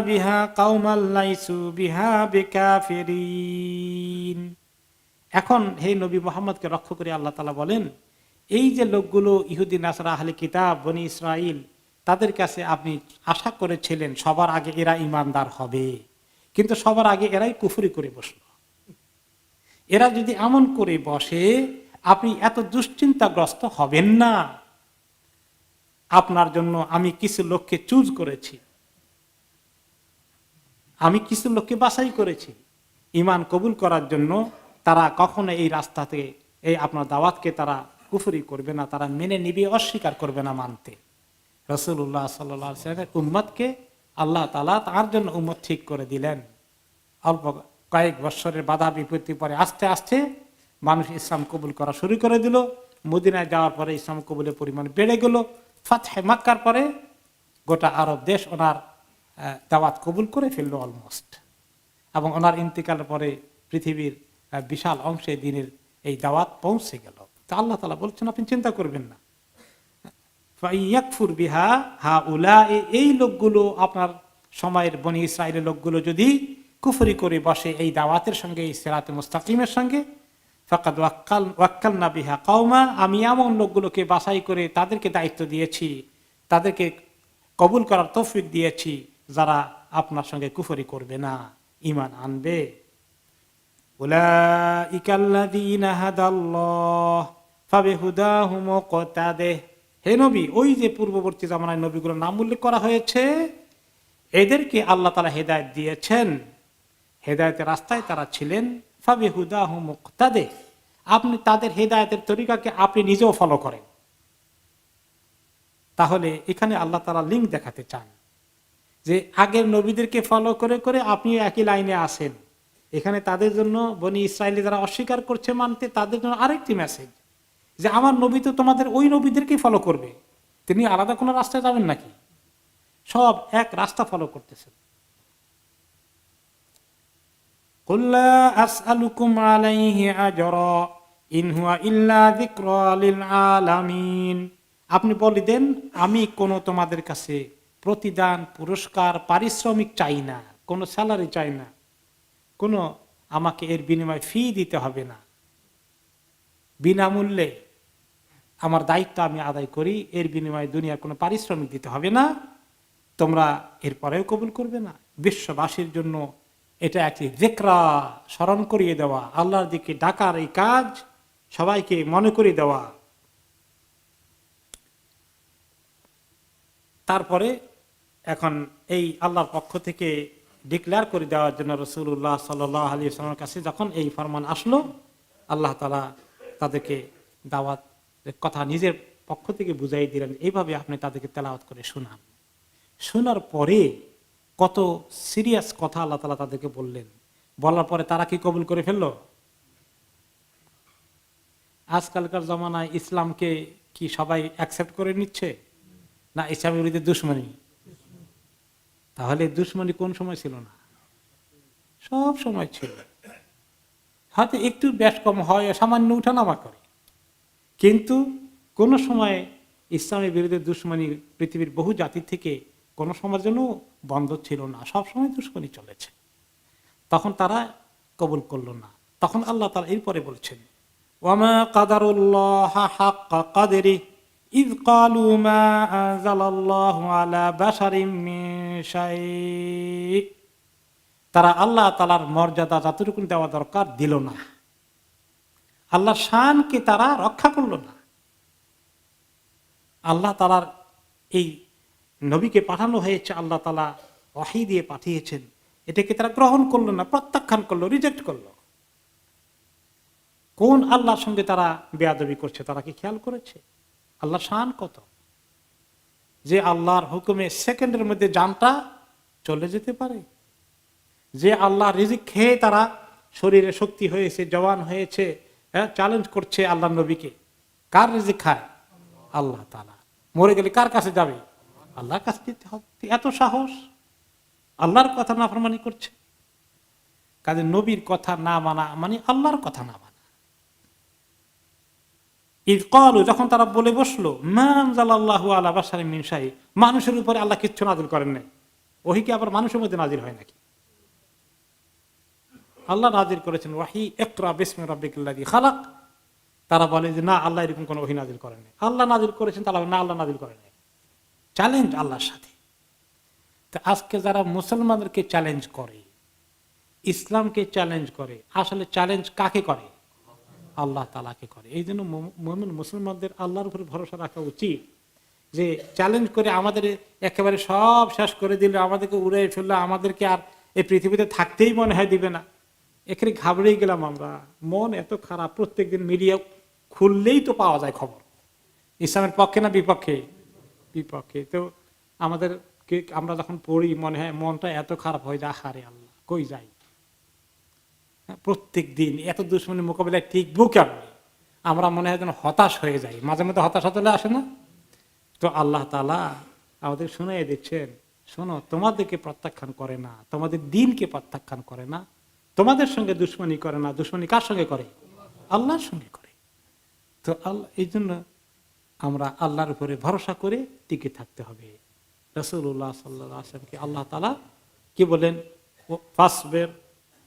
بِهَا قَوْمًا لَيْسُوا بِهَا بِكَافِرِينَ। এখন হে নবী মুহাম্মদকে লক্ষ্য করে আল্লাহ তাআলা বলেন, এই যে লোকগুলো ইহুদি, নাসারা, আহলে কিতাব, বনি ইসরাইল, তাদের কাছে আপনি আশা করেছিলেন সবার আগে এরা ঈমানদার হবে, কিন্তু সবার আগে এরাই কুফরি করে বসলো। এরা যদি এমন করে বসে আপনি এত দুশ্চিন্তাগ্রস্ত হবেন না। আপনার জন্য আমি কিছু লোককে চুজ করেছি, আমি কিছু লোককে বাছাই করেছি ঈমান কবুল করার জন্য। তারা কখনো এই রাস্তাতে, এই আপনার দাওয়াতকে তারা কুফরি করবে না, তারা মেনে নিবে, অস্বীকার করবে না মানতে। রাসূলুল্লাহ সাল্লাল্লাহু আলাইহি ওয়াসাল্লামের উম্মতকে আল্লাহ তাআলা তার জন্য উম্মত ঠিক করে দিলেন। অল্প কয়েক বছরের বাধা বিপত্তি পরে আস্তে আস্তে মানুষ ইসলাম কবুল করা শুরু করে দিল। মদিনায় যাওয়ার পরে ইসলাম কবুলের পরিমাণ বেড়ে গেল। ফাতহে মক্কার পরে গোটা আরব দেশ ওনার দাওয়াত কবুল করে ফেললো অলমোস্ট, এবং ওনার ইন্তিকালের পরে পৃথিবীর বিশাল অংশে দিনের এই দাওয়াত পৌঁছে গেল। তা আল্লাহ তাআলা বলছেন আপনি চিন্তা করবেন না। ফাইয়াকফুর বিহা হাউলা, এই লোকগুলো, আপনার সময়ের বনি ইসরাইলের লোকগুলো যদি কুফরি করে বসে এই দাওয়াতের সঙ্গে, এই সিরাতে মুস্তাকিমের সঙ্গে, ফাকাদ ওয়াক্কালনা বিহা কওমা, আমি এমন লোকগুলোকে বাছাই করে তাদেরকে দায়িত্ব দিয়েছি, তাদেরকে কবুল করার তৌফিক দিয়েছি, যারা আপনার সঙ্গে কুফরি করবে না, ঈমান আনবে। উলাইকাল্লাযীনা হাদাল্লাহ ফাবিহুদাহু মুকতাদিহ, হে নবী, ওই যে পূর্ববর্তী জামানায় নবীগুলোর নাম উল্লেখ করা হয়েছে, এদেরকে আল্লাহ তাআলা হেদায়েত দিয়েছেন, হেদায়েতের রাস্তায় তারা ছিলেন। ফাবিহুদাহু মুকতাদিহ, আপনি তাদের হেদায়েতের তরিকাকে আপনি নিজেও ফলো করেন। তাহলে এখানে আল্লাহ তাআলা লিঙ্ক দেখাতে চান যে আগের নবীদেরকে ফলো করে করে আপনি একই লাইনে আসেন। এখানে তাদের জন্য, বনি ইসরাইলি যারা অস্বীকার করছে মানতে, তাদের জন্য আরেকটি মেসেজ, যে আমার নবী তো তোমাদের ওই নবীদেরকেই ফলো করবে, তিনি আলাদা কোনো রাস্তায় যাবেন নাকি? সব এক রাস্তা ফলো করতেছেন। কুল লা আসআলুকুম আলাইহি আজরা ইন হুয়া ইল্লা যিকরা লিল আলামিন। আপনি বলে দেন, আমি কোনো তোমাদের কাছে প্রতিদান, পুরস্কার, পারিশ্রমিক চাই না, কোনো স্যালারি চাই না, কোনো আমাকে এর বিনিময়ে ফি দিতে হবে না, বিনামূল্যে আমার দায়িত্ব আমি আদায় করি, এর বিনিময়ে দুনিয়ার কোনো পারিশ্রমিক দিতে হবে না, তোমরা এরপরেও কবুল করবে না। বিশ্ববাসীর জন্য এটা একটি যিকরা, স্মরণ করিয়ে দেওয়া, আল্লাহর দিকে ডাকার এই কাজ সবাইকে মনে করিয়ে দেওয়া। তারপরে এখন এই আল্লাহর পক্ষ থেকে ডিক্লেয়ার করে দেওয়ার জন্য রাসূলুল্লাহ সাল্লাল্লাহু আলাইহি ওয়াসাল্লামের কাছে যখন এই ফরমান আসলো, আল্লাহ তাআলা তাদেরকে দাওয়াত কথা নিজের পক্ষ থেকে বুঝাই দিলেন, এইভাবে আপনি তাদেরকে তেলাওয়াত করে শোনান। শোনার পরে কত সিরিয়াস কথা আল্লাহ তাআলা তাদেরকে বললেন। বলার পরে তারা কি কবুল করে ফেললো? আজকালকার জমানায় ইসলামকে কি সবাই অ্যাকসেপ্ট করে নিচ্ছে, না ইসলামের বিরুদ্ধে দুশ্মনী? তাহলে দুশ্মনী কোন সময় ছিল না? সব সময় ছিল। হয়তো একটু বেশ কম হয়, সামান্য উঠানামা করে, কিন্তু কোন সময় ইসলামের বিরুদ্ধে দুশ্মনী পৃথিবীর বহু জাতি থেকে কোন সময়ের জন্য বন্ধ ছিল না, সব সময় দুশ্মনী চলেছে। তখন তারা কবুল করলো না। তখন আল্লাহ তাআলা এরপরে বলছেন, ওয়ামা কাদারুল্লাহ হাক্কা কাদরি ইয ক্বালু মা আনজালাল্লাহু আলা বাশারিম মিন শাই। তারা আল্লাহ তাআলার মর্যাদা যতটুকু দেওয়া দরকার দিল না, আল্লাহর শানকে তারা রক্ষা করলো না। আল্লাহ তাআলার এই নবীকে পাঠানো হয়েছে, আল্লাহ তাআলা ওহী দিয়ে পাঠিয়েছেন, এটাকে তারা গ্রহণ করলো না, প্রত্যাখ্যান করলো, রিজেক্ট করলো। কোন আল্লাহর সঙ্গে তারা বেয়াদবি করছে, তারা কি খেয়াল করেছে? আল্লাহর শান কত, যে আল্লাহর হুকুমে সেকেন্ডের মধ্যে জানটা চলে যেতে পারে, যে আল্লাহ রিজিক খেয়ে তারা শরীরে শক্তি হয়েছে, জওয়ান হয়েছে, চ্যালেঞ্জ করছে আল্লাহ নবীকে। কার রিজিক খায়? আল্লাহ তাআলা। মরে গেলে কার কাছে যাবে? আল্লাহর কাছে যেতে হবে। এত সাহস, আল্লাহর কথা নাফরমানি করছে। কাজে নবীর কথা না মানা মানে আল্লাহর কথা না মানা। ইয ক্বালু, যখন তারা বলে বসলো, মা আনজালাল্লাহু আলা বাশারিন মিন শাই, মানুষের উপরে আল্লাহ কিচ্ছু নাযিল করেন নাই। ওহী কি আবার মানুষের মধ্যে নাযিল হয় নাকি? আল্লাহ নাযিল করেছেন ওহী, ইকরা বিসমি রাব্বিকাল্লাযী খালাক। তারা বলে যে না, আল্লাহ এরকম কোনো ওহী নাযিল করেন নাই। আল্লাহ নাযিল করেছেন, তাহলে না, আল্লাহ নাযিল করেন নাই। চ্যালেঞ্জ আল্লাহর সাথে। তো আজকে যারা মুসলমানদেরকে চ্যালেঞ্জ করে, ইসলামকে চ্যালেঞ্জ করে, আসলে চ্যালেঞ্জ কাকে করে? আল্লাহ তাআলাকে করে। এই জন্য মুমিন মুসলমানদের আল্লাহর উপরে ভরসা রাখা উচিত, যে চ্যালেঞ্জ করে আমাদের একেবারে সব শেষ করে দিলে, আমাদেরকে উড়ে ফেললে, আমাদেরকে আর এই পৃথিবীতে থাকতেই মনে হয় দিবে না। এখানে ঘাবড়েই গেলাম আমরা, মন এত খারাপ। প্রত্যেকদিন মিডিয়া খুললেই তো পাওয়া যায় খবর, ইসলামের পক্ষে না বিপক্ষে? বিপক্ষে। তো আমাদের আমরা যখন পড়ি মনে হয় মনটা এত খারাপ হয়ে যায়, হারে আল্লাহ কই যাই, প্রত্যেক দিন এত দুশ্মনী মোকাবিলায় টিকবো কেমন? আমরা মনে হয় যেন হতাশ হয়ে যাই, মাঝে মধ্যে হতাশা চলে আসে না? তো আল্লাহ তাআলা আমাদের শুনিয়ে দিচ্ছেন, শোনো, তোমাদেরকে প্রত্যাখ্যান করে না, তোমাদের দিনকে প্রত্যাখ্যান করে না, তোমাদের সঙ্গে দুশ্মনী করে না। দুশ্মনী কার সঙ্গে করে? আল্লাহর সঙ্গে করে। তো আল্লাহ, এই জন্য আমরা আল্লাহর উপরে ভরসা করে টিকে থাকতে হবে। রাসূলুল্লাহ সাল্লাল্লাহু আলাইহি ওয়াসাল্লামকে আল্লাহ তাআলা কি বলেন? ফাসবির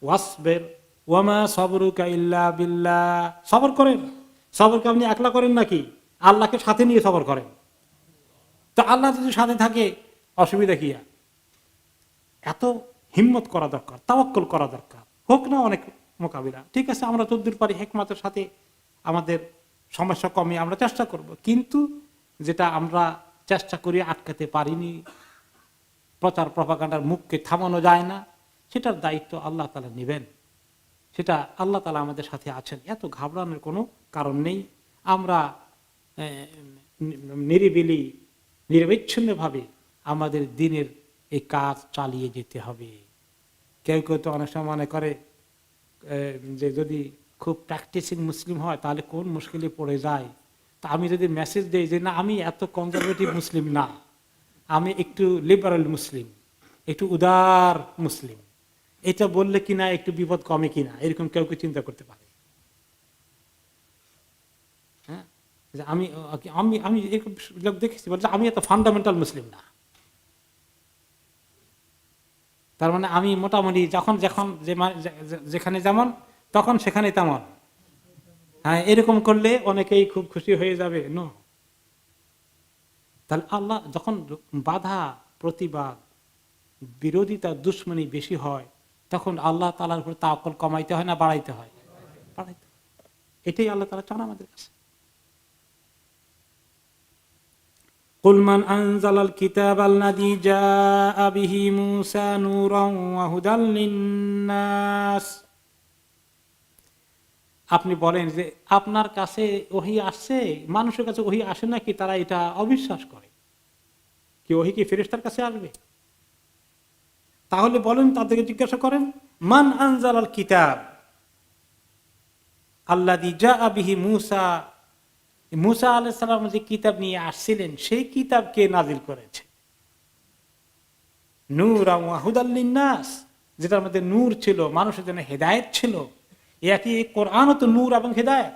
ওয়াসবির ওয়ামা সাবরুকা ইল্লা বিল্লাহ। সবর করেন। সবরকে আপনি একলা করেন নাকি? আল্লাহকে সাথে নিয়ে সবর করেন। তো আল্লাহ যদি সাথে থাকে, অসুবিধা কি? এত হিম্মত করা দরকার, তাওয়াক্কুল করা দরকার। হোক না অনেক মোকাবিলা, ঠিক আছে, আমরা যতদূর পারি হিকমতের সাথে আমাদের সমস্যা কমে আমরা চেষ্টা করব। কিন্তু যেটা আমরা চেষ্টা করি আটকাতে পারিনি, প্রচার প্রপাগান্ডার মুখকে থামানো যায় না, সেটার দায়িত্ব আল্লাহ তাআলা নেবেন। সেটা আল্লাহ তাআলা আমাদের সাথে আছেন, এত ঘাবড়ানোর কোনো কারণ নেই। আমরা নিরিবিলি নিরবিচ্ছিন্নভাবে আমাদের দিনের এই কাজ চালিয়ে যেতে হবে। কেউ কেউ তো অনেক সময় মনে করে যে যদি খুব প্র্যাকটিসিং মুসলিম হয় তাহলে কোন মুশকিলে পড়ে যায়, তা আমি যদি মেসেজ দিই যে না আমি এত কনজারভেটিভ মুসলিম না, আমি একটু লিবারেল মুসলিম, একটু উদার মুসলিম, এটা বললে কিনা একটু বিপদ কমে কিনা, এরকম কেউ কেউ চিন্তা করতে পারে। হ্যাঁ, আমি আমি আমি এরকম লোক দেখেছি বলছে আমি এত ফান্ডামেন্টাল মুসলিম না, তার মানে আমি মোটামুটি যখন যখন যেখানে যেমন তখন সেখানে তেমন। হ্যাঁ, এরকম করলে অনেকেই খুব খুশি হয়ে যাবে। নো, তাহলে আল্লাহ যখন বাধা, প্রতিবাদ, বিরোধিতা, দুশ্মনী বেশি হয় তখন আল্লাহ তাআলার উপর তাওয়াক্কুল কমাইতে হয় না বাড়াইতে হয়? বাড়াইতে। এটাই আল্লাহ তাআলা চান আমাদের কাছে। কুল মান আনজালাল কিতাবাল্লাযী জাআ বিহি মূসা নূরান ওয়া হুদাল লিন-নাস। আপনি বলেন যে আপনার কাছে ওহী আসছে, মানুষের কাছে ওহী আসে নাকি তারা এটা অবিশ্বাস করে? কি ওহী কি ফেরেশতার কাছে আসবে? তাহলে বলেন, তাদেরকে জিজ্ঞাসা করেন, মান আনজালাল কিতাব আল্লাযী জাআ বিহি মূসা, মূসা আলাইহিস সালাম যে কিতাব নিয়ে আসছিলেন সেই কিতাব কে নাজিল করেছে? নূরান ওয়া হুদাল লিন-নাস, যেটার মধ্যে নূর ছিল, মানুষের জন্য হেদায়েত ছিল। একই কোরআনও তো নূর এবং হেদায়েত।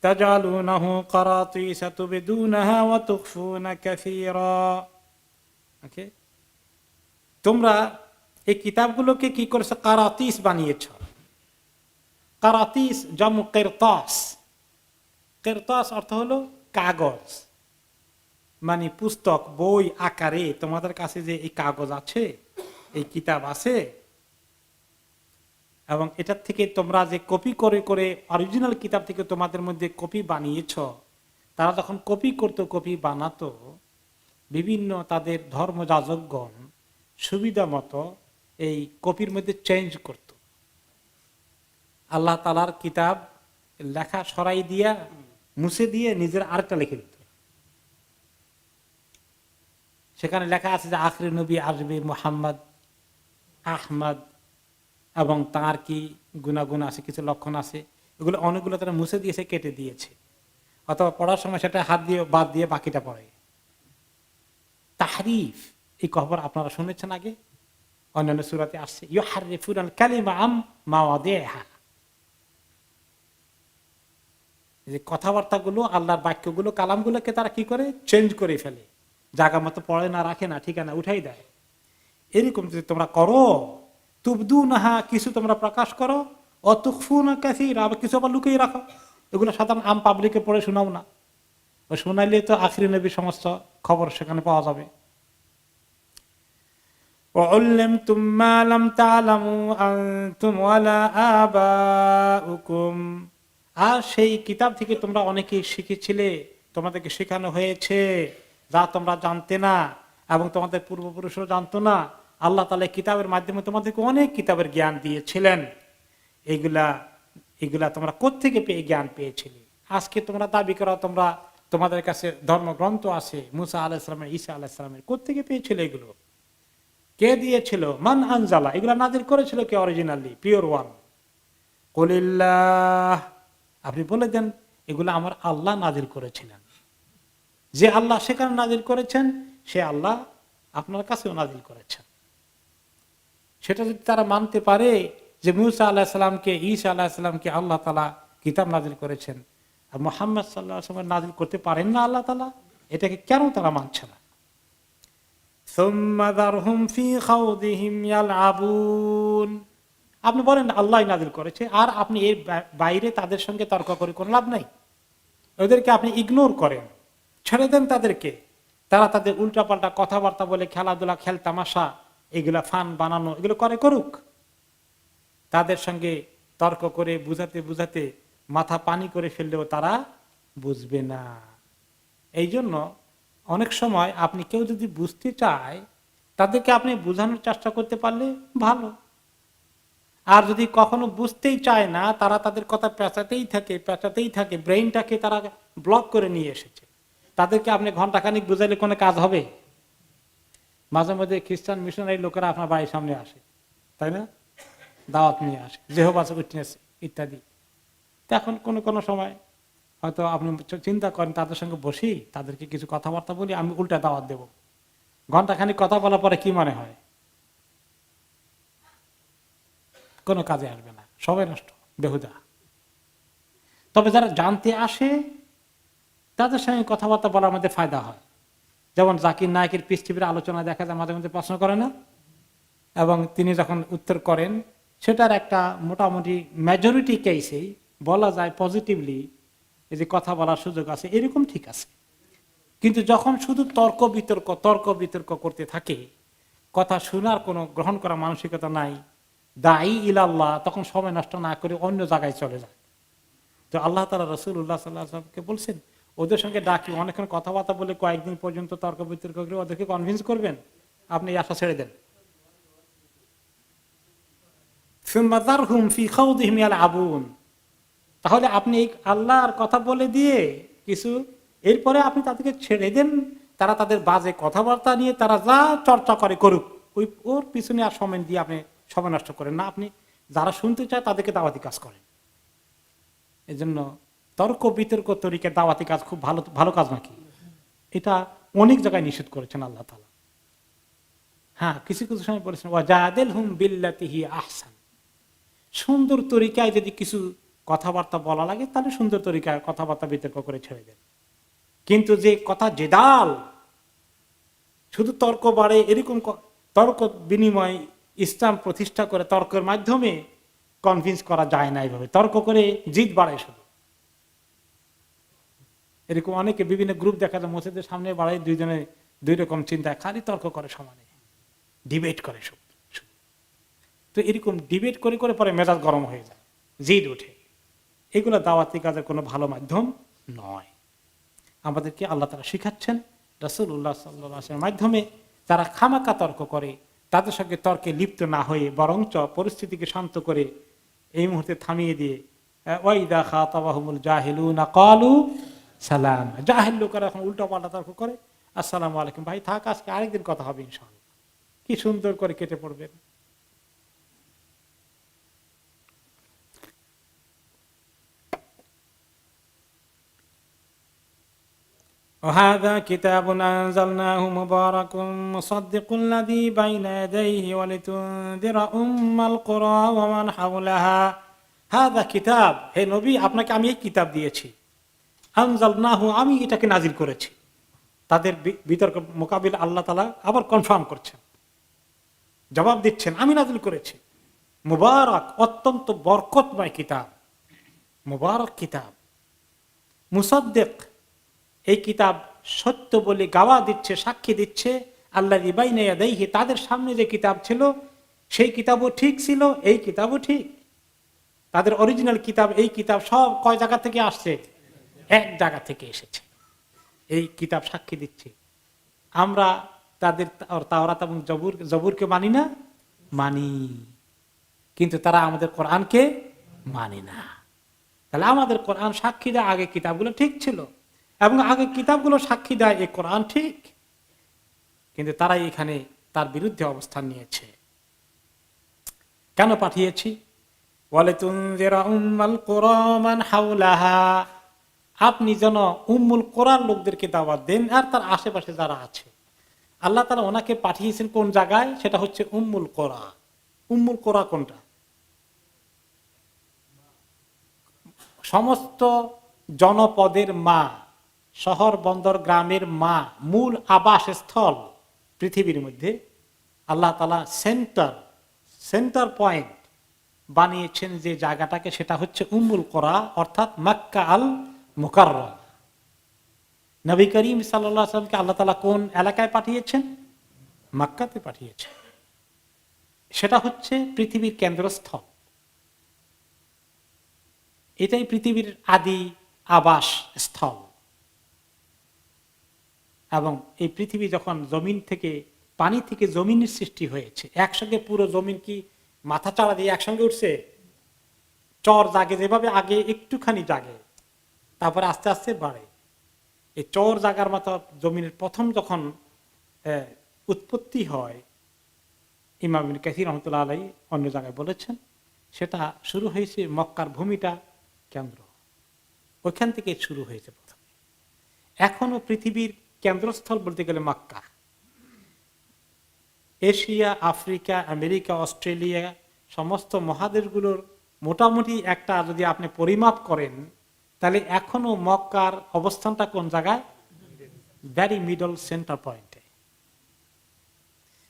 তাজালুনাহু কারাতিসা তুবদুনাহা ওয়া তুখফুনা কাসীরা। ওকে, তোমরা এই কিতাবগুলোকে কি করেছো? কারাতিস বানিয়েছো। কারাতিস জামু কিরতাস। কিরতাস অর্থ হলো কাগজ, মানে পুস্তক, বই আকারে তোমাদের কাছে যে এই কাগজ আছে, এই কিতাব আছে, এবং এটার থেকে তোমরা যে কপি করে করে অরিজিনাল কিতাব থেকে তোমাদের মধ্যে কপি বানিয়েছ, তারা যখন কপি করতো, কপি বানাতো, বিভিন্ন তাদের ধর্মযাজকগণ সুবিধা মতো এই কপির মধ্যে চেঞ্জ করত। আল্লাহ তাআলার কিতাব লেখা সরাই দিয়া মুছে দিয়ে নিজের আরেকটা লিখে দিত। সেখানে লেখা আছে যে আখরি নবী আসবে মুহাম্মদ, আহমদ, এবং তার কি গুণাগুণ আছে, কিছু লক্ষণ আছে, এগুলো অনেকগুলো তারা মুছে দিয়েছে, কেটে দিয়েছে, অথবা পড়ার সময় সেটা হাত দিয়ে বাদ দিয়ে বাকিটা পড়ে। তাহরিফ, এই খবর আপনারা শুনেছেন আগে, অন্যান্য সূরাতে আসছে, ইউহাররিফুনাল কালিমা আম মাওয়াদিহা, যে কথাবার্তাগুলো, আল্লাহর বাক্যগুলো, কালামগুলোকে তারা কি করে চেঞ্জ করে ফেলে, জায়গা মতো পড়ে না, রাখে না, ঠিকানা উঠাই দেয়। এরকম যদি তোমরা করো, তুবদুনাহা, কিছু তোমরা প্রকাশ করো, অতুখফুনা কাসীরা, আবার কিছু আবার লুকিয়ে রাখো। এগুলো সাধারণ আম পাবলিকে পড়ে শোনাও না, ওই শোনাইলে তো আখিরি নবীর সমস্ত খবর সেখানে পাওয়া যাবে। وعلمتم ما لم تعلموا أنتم ولا آباؤكم, আর সেই কিতাব থেকে তোমরা অনেকেই শিখেছিলে, তোমাদেরকে শেখানো হয়েছে যা তোমরা জানতে না এবং তোমাদের পূর্বপুরুষরা জানতো না। আল্লাহ তাআলা কিতাবের মাধ্যমে তোমাদেরকে অনেক কিতাবের জ্ঞান দিয়েছিলেন। এগুলা তোমরা কোত্থেকে পেয়ে জ্ঞান পেয়েছিলে? আজকে তোমরা দাবি করো তোমরা, তোমাদের কাছে ধর্মগ্রন্থ আছে, মুসা আলাইহিস সালামের, ঈসা আলাইহিস সালামের, কোত্থেকে পেয়েছিলে এগুলো? কে দিয়েছিল? মান আনজালা, এগুলা নাজিল করেছিল কে অরিজিনালি, পিওর ওয়ান? কুলিল্লাহ, আপনি বলে দেন এগুলো আমার আল্লাহ নাজিল করেছিলেন। যে আল্লাহ সেখানে নাজিল করেছেন, সে আল্লাহ আপনার কাছেও নাজিল করেছেন। সেটা যদি তারা মানতে পারে যে মুসা আলাইহিস সালামকে, ঈসা আলাইহিস সালামকে আল্লাহ তাআলা কিতাব নাজিল করেছেন, আর মুহাম্মদ সাল্লাল্লাহু আলাইহি ওয়াসাল্লাম নাজিল করতে পারেন না আল্লাহ তাআলা, এটাকে কেন তারা মানছে না? সুম্মা যারহুম ফি খাউদিহিম ইয়ালআবুন, আপনি বলেন আল্লাহ নাজিল করেছে, আর আপনি এর বাইরে তাদের সঙ্গে তর্ক করে কোনো লাভ নাই। ওদেরকে আপনি ইগনোর করেন, ছেড়ে দেন তাদেরকে। তারা তাদের উল্টাপাল্টা কথাবার্তা বলে, খেলাধুলা, খেল তামাশা, এগুলা ফান বানানো, এগুলো করে করুক। তাদের সঙ্গে তর্ক করে বুঝাতে বুঝাতে মাথা পানি করে ফেললেও তারা বুঝবে না। এই জন্য অনেক সময় আপনি কেউ যদি বুঝতে চায়, তাদেরকে আপনি বোঝানোর চেষ্টা করতে পারলে ভালো। আর যদি কখনো বুঝতেই চায় না, তারা তাদের কথা পেঁচাতেই থাকে, ব্রেইনটাকে তারা ব্লক করে নিয়ে এসেছে, তাদেরকে আপনি ঘন্টাখানিক বুঝাইলে কোনো কাজ হবে? মাঝে মাঝে খ্রিস্টান মিশনারি লোকেরা আপনার বাড়ির সামনে আসে, তাই না, দাওয়াত নিয়ে আসে, জেহোভাস উইটনেস ইত্যাদি। এখন কোনো সময় হয়তো আপনি চিন্তা করেন তাদের সঙ্গে বসি, তাদেরকে কিছু কথাবার্তা বলি, আমি উল্টা দাওয়াত দেব। ঘন্টাখানিক কথা বলার পরে কি মনে হয়? কোনো কাজে আসবে না, সবাই নষ্ট, বেহুদা। তবে যারা জানতে আসে তাদের সঙ্গে কথাবার্তা বলার মধ্যে ফায়দা হয়। যেমন জাকির নায়কের পিস টিভির আলোচনা দেখা যায় মাঝে মধ্যে প্রশ্ন করে না, এবং তিনি যখন উত্তর করেন সেটার একটা মোটামুটি মেজরিটি কেসেই বলা যায় পজিটিভলি এই যে কথা বলার সুযোগ আছে, এরকম ঠিক আছে। কিন্তু যখন শুধু তর্ক বিতর্ক করতে থাকে, কথা শোনার কোনো গ্রহণ করা মানসিকতা নাই, দায়ী ইলাল্লাহ, তখন সময় নষ্ট না করে অন্য জায়গায় চলে যায়। তো আল্লাহ তাআলা রাসূলুল্লাহ সাল্লাল্লাহু আলাইহি ওয়াসাল্লামকে বলছেন, ওদের সঙ্গে ডাকি, অনেকক্ষণ কথাবার্তা বলে কয়েকদিন পর্যন্ত তর্ক বিতর্ক করে ওদেরকে কনভিন্স করবেন, আপনি এই আশা ছেড়ে দেন। তাহলে আপনি এই আল্লাহর কথা বলে দিয়ে কিছু, এরপরে আপনি তাদেরকে ছেড়ে দেন, তারা তাদের বাজে কথাবার্তা নিয়ে তারা যা চর্চা করে করুক, ওর পিছনে আর সময় দিয়ে আপনি সময় নষ্ট করেন না। আপনি যারা শুনতে চায় তাদেরকে দাওয়াতি কাজ করেন। এই জন্য তর্ক বিতর্ক তরিকে দাওয়াতি কাজ খুব ভালো ভালো কাজ নাকি? এটা অনেক জায়গায় নিষেধ করেছেন আল্লাহ তাআলা। হ্যাঁ, কিছু কিছু সময় বলেছেন ওয়াজাদিলহুম বিল্লাতিহি আহসান, সুন্দর তরিকায় যদি কিছু কথাবার্তা বলা লাগে তাহলে সুন্দর তরিকায় কথাবার্তা বিতর্ক করে ছেড়ে দেন। কিন্তু যে কথা জেদাল, শুধু তর্ক বাড়ে, এরকম তর্ক বিনিময় ইসলাম প্রতিষ্ঠা করে তর্কের মাধ্যমে কনভিন্স করা যায় না। এইভাবে তর্ক করে জিদ বাড়ায় শুধু। এরকম অনেকে বিভিন্ন গ্রুপ দেখা যায় মসজিদের সামনে বাড়ায়, দুইজনে দুই রকম চিন্তায় খালি তর্ক করে, সমানে ডিবেট করে সব। তো এরকম ডিবেট করে করে পরে মেজাজ গরম হয়ে যায়, জিদ ওঠে। এগুলো দাওয়াতি কাজের কোনো ভালো মাধ্যম নয়। আমাদেরকে আল্লাহ তাআলা শিখাচ্ছেন রাসূলুল্লাহ সাল্লাল্লাহু আলাইহি ওয়াসাল্লামের মাধ্যমে যারা খামাকা তর্ক করে তাদের সঙ্গে তর্কে লিপ্ত না হয়ে বরঞ্চ পরিস্থিতিকে শান্ত করে এই মুহূর্তে থামিয়ে দিয়ে ওয়াইদা খাতাবাহুমুল জাহিলুনা ক্বালু সালাম, জাহিল লোকেরা এখন উল্টো পাল্টা তর্ক করে, আসসালামু আলাইকুম, ভাই থাক, আজকে আরেকদিন কথা হবে ইনশাআল্লাহ। কি সুন্দর করে কেটে পড়বেন। وهذا كتاب أنزلناه مبارك مصدق الذي بين يديه ولتنذر أم القرى ومن حولها هذا كتاب, হে নবী আপনাকে আমি এই কিতাব দিয়েছি, আনজালনাহু, আমি এটাকে নাজিল করেছি। তাদের বিতর্ক মোকাবিলা আল্লাহ তাআলা আবার কনফার্ম করছেন, জবাব দিচ্ছেন, আমি নাজিল করেছি। মুবারক, অত্যন্ত বরকতময় কিতাব, মুবারক কিতাব। মুসাদ্দিক, এই কিতাব সত্য বলে গাওয়া দিচ্ছে, সাক্ষী দিচ্ছে, আল্লাযী বাইনা ইয়াদাইহি, তাদের সামনে যে কিতাব ছিল সেই কিতাবও ঠিক ছিল, এই কিতাবও ঠিক। তাদের অরিজিনাল কিতাব, এই কিতাব সব কয় জায়গা থেকে আসছে? এক জায়গা থেকে এসেছে। এই কিতাব সাক্ষী দিচ্ছে। আমরা তাদের তাওরাত এবং জবুরকে মানি না? মানি, কিন্তু তারা আমাদের কোরআনকে মানে না। তাহলে আমাদের কোরআন সাক্ষী দেয় আগে কিতাবগুলো ঠিক ছিল, এবং আগে কিতাবগুলো সাক্ষী দেয় এই কোরআন ঠিক, কিন্তু তারাই এখানে তার বিরুদ্ধে অবস্থান নিয়েছে। কেন পাঠিয়েছি? ওয়ালিতুনজিরা উম্মাল কুরা মান হাওলাহা, আপনি যেন উম্মুল কুরার লোকদেরকে দাওয়াত দেন আর তার আশেপাশে যারা আছে। আল্লাহ তাআলা ওনাকে পাঠিয়েছেন কোন জায়গায়? সেটা হচ্ছে উম্মুল কুরা। উম্মুল কুরা কোনটা? সমস্ত জনপদের মা, শহর বন্দর গ্রামের মা, মূল আবাসস্থল পৃথিবীর মধ্যে আল্লাহ তাআলা সেন্টার পয়েন্ট বানিয়েছেন যে জায়গাটাকে, সেটা হচ্ছে উম্মুল কুরা, অর্থাৎ মক্কা আল মুকাররম। নবী করিম সাল্লাল্লাহু আলাইহি ওয়াসাল্লামকে আল্লাহ তাআলা কোন এলাকায় পাঠিয়েছেন? মক্কাতে পাঠিয়েছেন। সেটা হচ্ছে পৃথিবীর কেন্দ্রস্থল, এটাই পৃথিবীর আদি আবাস স্থল। এবং এই পৃথিবী যখন জমিন থেকে, পানি থেকে জমিনের সৃষ্টি হয়েছে, একসঙ্গে পুরো জমিন কি মাথা চাড়া দিয়ে একসঙ্গে উঠছে? চর জাগে যেভাবে, আগে একটুখানি জাগে, তারপরে আস্তে আস্তে বাড়ে। এই চর জাগার মতো জমিনের প্রথম যখন উৎপত্তি হয়, ইমাম ইবনে কাসির রাহমাতুল্লাহ আলাইহি অন্য জায়গায় বলেছেন, সেটা শুরু হয়েছে মক্কার ভূমিটা কেন্দ্র। ওইখান থেকে শুরু হয়েছে প্রথমে। এখনো পৃথিবীর কেন্দ্রস্থল বলতে গেলে Mecca. Asia, Africa, America, Australia সমস্ত মহাদেশগুলোর মোটামুটি একটা যদি আপনি পরিমাপ করেন, তাহলে এখনো মক্কার অবস্থানটা কোন জায়গায়? ভেরি মিডল সেন্টার পয়েন্টে।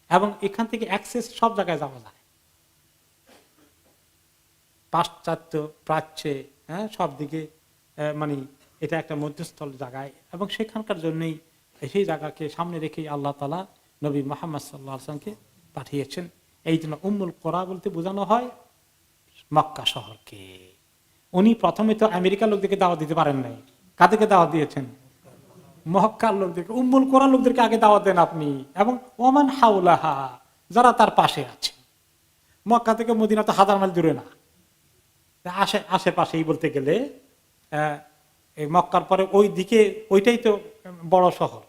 এবং এখান থেকে অ্যাক্সেস সব জায়গায় যাওয়া যায়, পাশ্চাত্য, প্রাচ্যে, হ্যাঁ, সব দিকে। মানে এটা একটা মধ্যস্থল জায়গায়, এবং সেখানকার জন্যই সেই জায়গাকে সামনে রেখে আল্লাহ তাআলা নবী মুহাম্মদ সাল্লাল্লাহু আলাইহি ওয়াসাল্লামকে পাঠিয়েছেন। এই জন্য উম্মুল কোরা বলতে বোঝানো হয় মক্কা শহরকে। উনি প্রথমে তো আমেরিকার লোকদেরকে দাওয়াত দিতে পারেন নাই। কাদেরকে দাওয়াত দিয়েছেন? মক্কার লোকদেরকে। উম্মুল কোরা লোকদেরকে আগে দাওয়াত দেন আপনি, এবং ওমান হাউলাহা, যারা তার পাশে আছে। মক্কা থেকে মদিনা তো 1000 মাইল দূরে না, আশেপাশেই বলতে গেলে। মক্কার পরে ওই দিকে ওইটাই তো বড় শহর।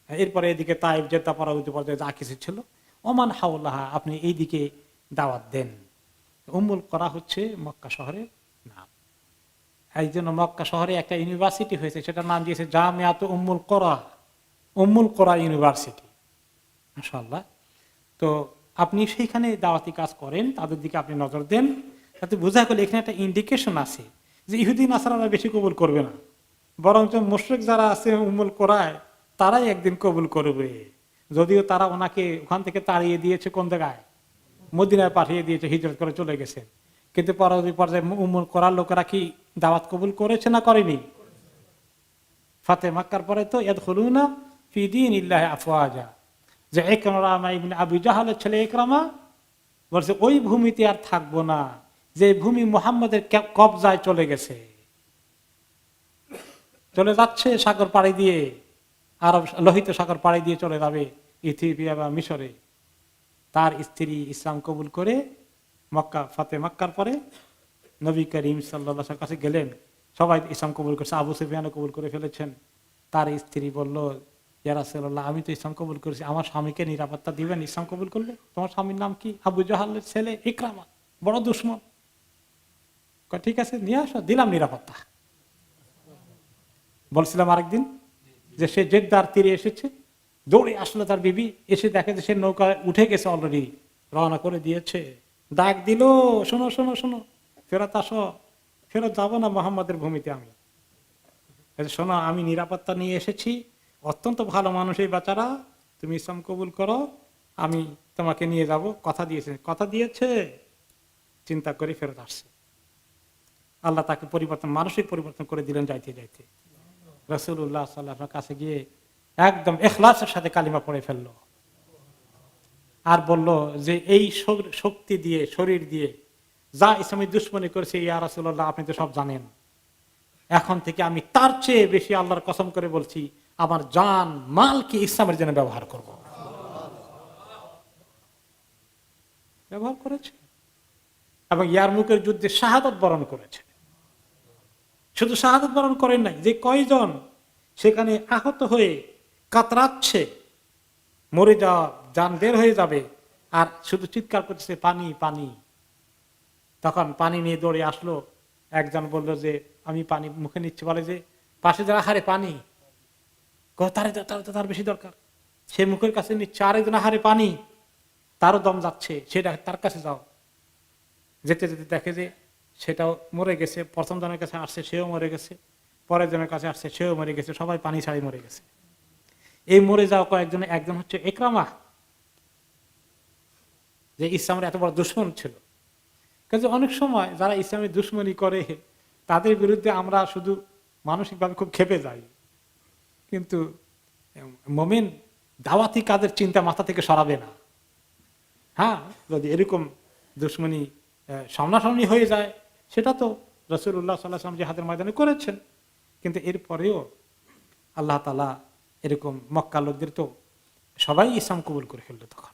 এরপরে এদিকে তাইফ, জেদ্দা, পরবর্তী পর্যায়ে যা কিছু ছিল, ওমান হাউলাহা, আপনি এই দিকে দাওয়াত দেন। উম্মুল কোরা হচ্ছে মক্কা শহরের নাম। এই জন্য মক্কা শহরে একটা ইউনিভার্সিটি হয়েছে, সেটার নাম দিয়েছে জামিয়াত উম্মুল কোরা, উম্মুল কোরা ইউনিভার্সিটি। মাশাআল্লাহ। তো আপনি সেইখানে দাওয়াতি কাজ করেন, তাদের দিকে আপনি নজর দেন, তাতে বোঝা গেল এখানে একটা ইন্ডিকেশন আছে যে ইহুদি নাসারারা বেশি কবুল করবে না, বরঞ্চ মুশরিক যারা আছে উম্মুল কোরায় তারাই একদিন কবুল করবে। যদিও তারা ওনাকে ওখান থেকে তাড়িয়ে দিয়েছে, কোন জায়গায়? মদিনায় পাঠিয়ে দিয়েছে, হিজরত করে চলে গেছে। কিন্তু পরবর্তী পর্যায়ে উম্মুল কোরার লোকেরা কি দাওয়াত কবুল করেছে না করেনি? ফাতে মক্কার পরে তো ইয়াদখুলুনা ফি দীনিল্লাহি আফওয়াজা, যে ইকরামা ইবনে আবু জাহলের ছেলে ইকরামা বলছে ওই ভূমিতে আর থাকবো না যে ভূমি মুহাম্মদের কবজায় চলে গেছে, চলে যাচ্ছে সাগর পাড়ি দিয়ে, আরব লোহিত সাগর পাড়ি দিয়ে চলে যাবে ইথিওপিয়া বা মিশরে। তার স্ত্রী ইসলাম কবুল করে মক্কা, ফাতে মক্কার পরে নবী করিম সাল্লাল্লাহু আলাইহি ওয়াসাল্লামের কাছে গেলেন। সবাই ইসলাম কবুল করেছে, আবু সুফিয়ানও কবুল করে ফেলেছেন। তার স্ত্রী বলল, ইয়া রাসূলুল্লাহ, আমি তো ইসলাম কবুল করেছি, আমার স্বামীকে নিরাপত্তা দিবেন ইসলাম কবুল করলে? তোমার স্বামীর নাম কি? আবু জাহলের ছেলে ইকরামা, বড় দুশমন। ঠিক আছে, নিয়ে আসো, দিলাম নিরাপত্তা। বলছিলাম আরেকদিন যে সে জেদ্দার তীরে এসেছে, দৌড়ে আসলো তার বিবি, এসে দেখে যে সে নৌকা উঠে গেছে, অলরেডি রওনা করে দিয়েছে। ডাক দিল, শোনো শোনো শোনো, ফেরত আসো। ফেরত যাবো না মুহাম্মাদের ভূমিতে আমি। শোনো, আমি নিরাপত্তা নিয়ে এসেছি, অত্যন্ত ভালো মানুষ এই বাচ্চারা, তুমি ইসলাম কবুল করো, আমি তোমাকে নিয়ে যাব। কথা দিয়েছে, কথা দিয়েছে, চিন্তা করে ফেরত আসছে। আল্লাহ তাকে পরিবর্তন, মানসিক পরিবর্তন করে দিলেন যাইতে যাইতে। রাসূলুল্লাহ সাল্লাল্লাহু আলাইহি ওয়াসাল্লামের কাছে গিয়ে একদম ইখলাসের সাথে কালিমা পড়ে ফেললো, আর বলল যে এই শক্তি দিয়ে, শরীর দিয়ে যা ইসলামী দুশমনি করেছে, ইয়া রাসূলুল্লাহ আপনি তো সব জানেন, এখন থেকে আমি তার চেয়ে বেশি আল্লাহর কসম করে বলছি, আমার জান মালকে ইসলামের জন্য ব্যবহার করব। ব্যবহার করেছে, এবং ইয়ারমুকের যুদ্ধে শাহাদাত বরণ করেছে। শুধু শাহাদাত বরণ করেন নাই, যে কয়জন সেখানে আহত হয়ে কাতরাচ্ছে, মরে যাওয়া, জান বের হয়ে যাবে, আর শুধু চিৎকার করতেছে পানি পানি। তখন পানি নিয়ে দৌড়ে আসলো। একজন বলল যে আমি পানি মুখে নিচ্ছি, বলে যে পাশে যারা, হারে পানি, তার বেশি দরকার। সে মুখের কাছে নিচ্ছে, আরেকজন হারে পানি, তারও দম যাচ্ছে, সেটা তার কাছে যাও। যেতে যেতে দেখে যে সেটাও মরে গেছে। প্রথম জনের কাছে আসছে, সেও মরে গেছে। পরের জনের কাছে আসছে, সেও মরে গেছে। সবাই পানি ছাড়ি মরে গেছে। এই মরে যাওয়া কয়েকজন, একজন হচ্ছে ইকরামা, যে ইসলামের এত বড় দুশমন ছিল। কাজে অনেক সময় যারা ইসলামের দুশমনি করে, তাদের বিরুদ্ধে আমরা শুধু মানসিকভাবে খুব ক্ষেপে যাই, কিন্তু মুমিন দাওয়াতি কাজের চিন্তা মাথা থেকে সরাবে না। হ্যাঁ, যদি এরকম দুশমনি সামনাসামনি হয়ে যায়, সেটা তো রাসূলুল্লাহ সাল্লাল্লাহু আলাইহি ওয়াসাল্লাম জিহাদের ময়দানে করেছেন। কিন্তু এরপরেও আল্লাহ তাআলা এরকম মক্কা লোকদের তো সবাই ইসলাম কবুল করে ফেললো তখন।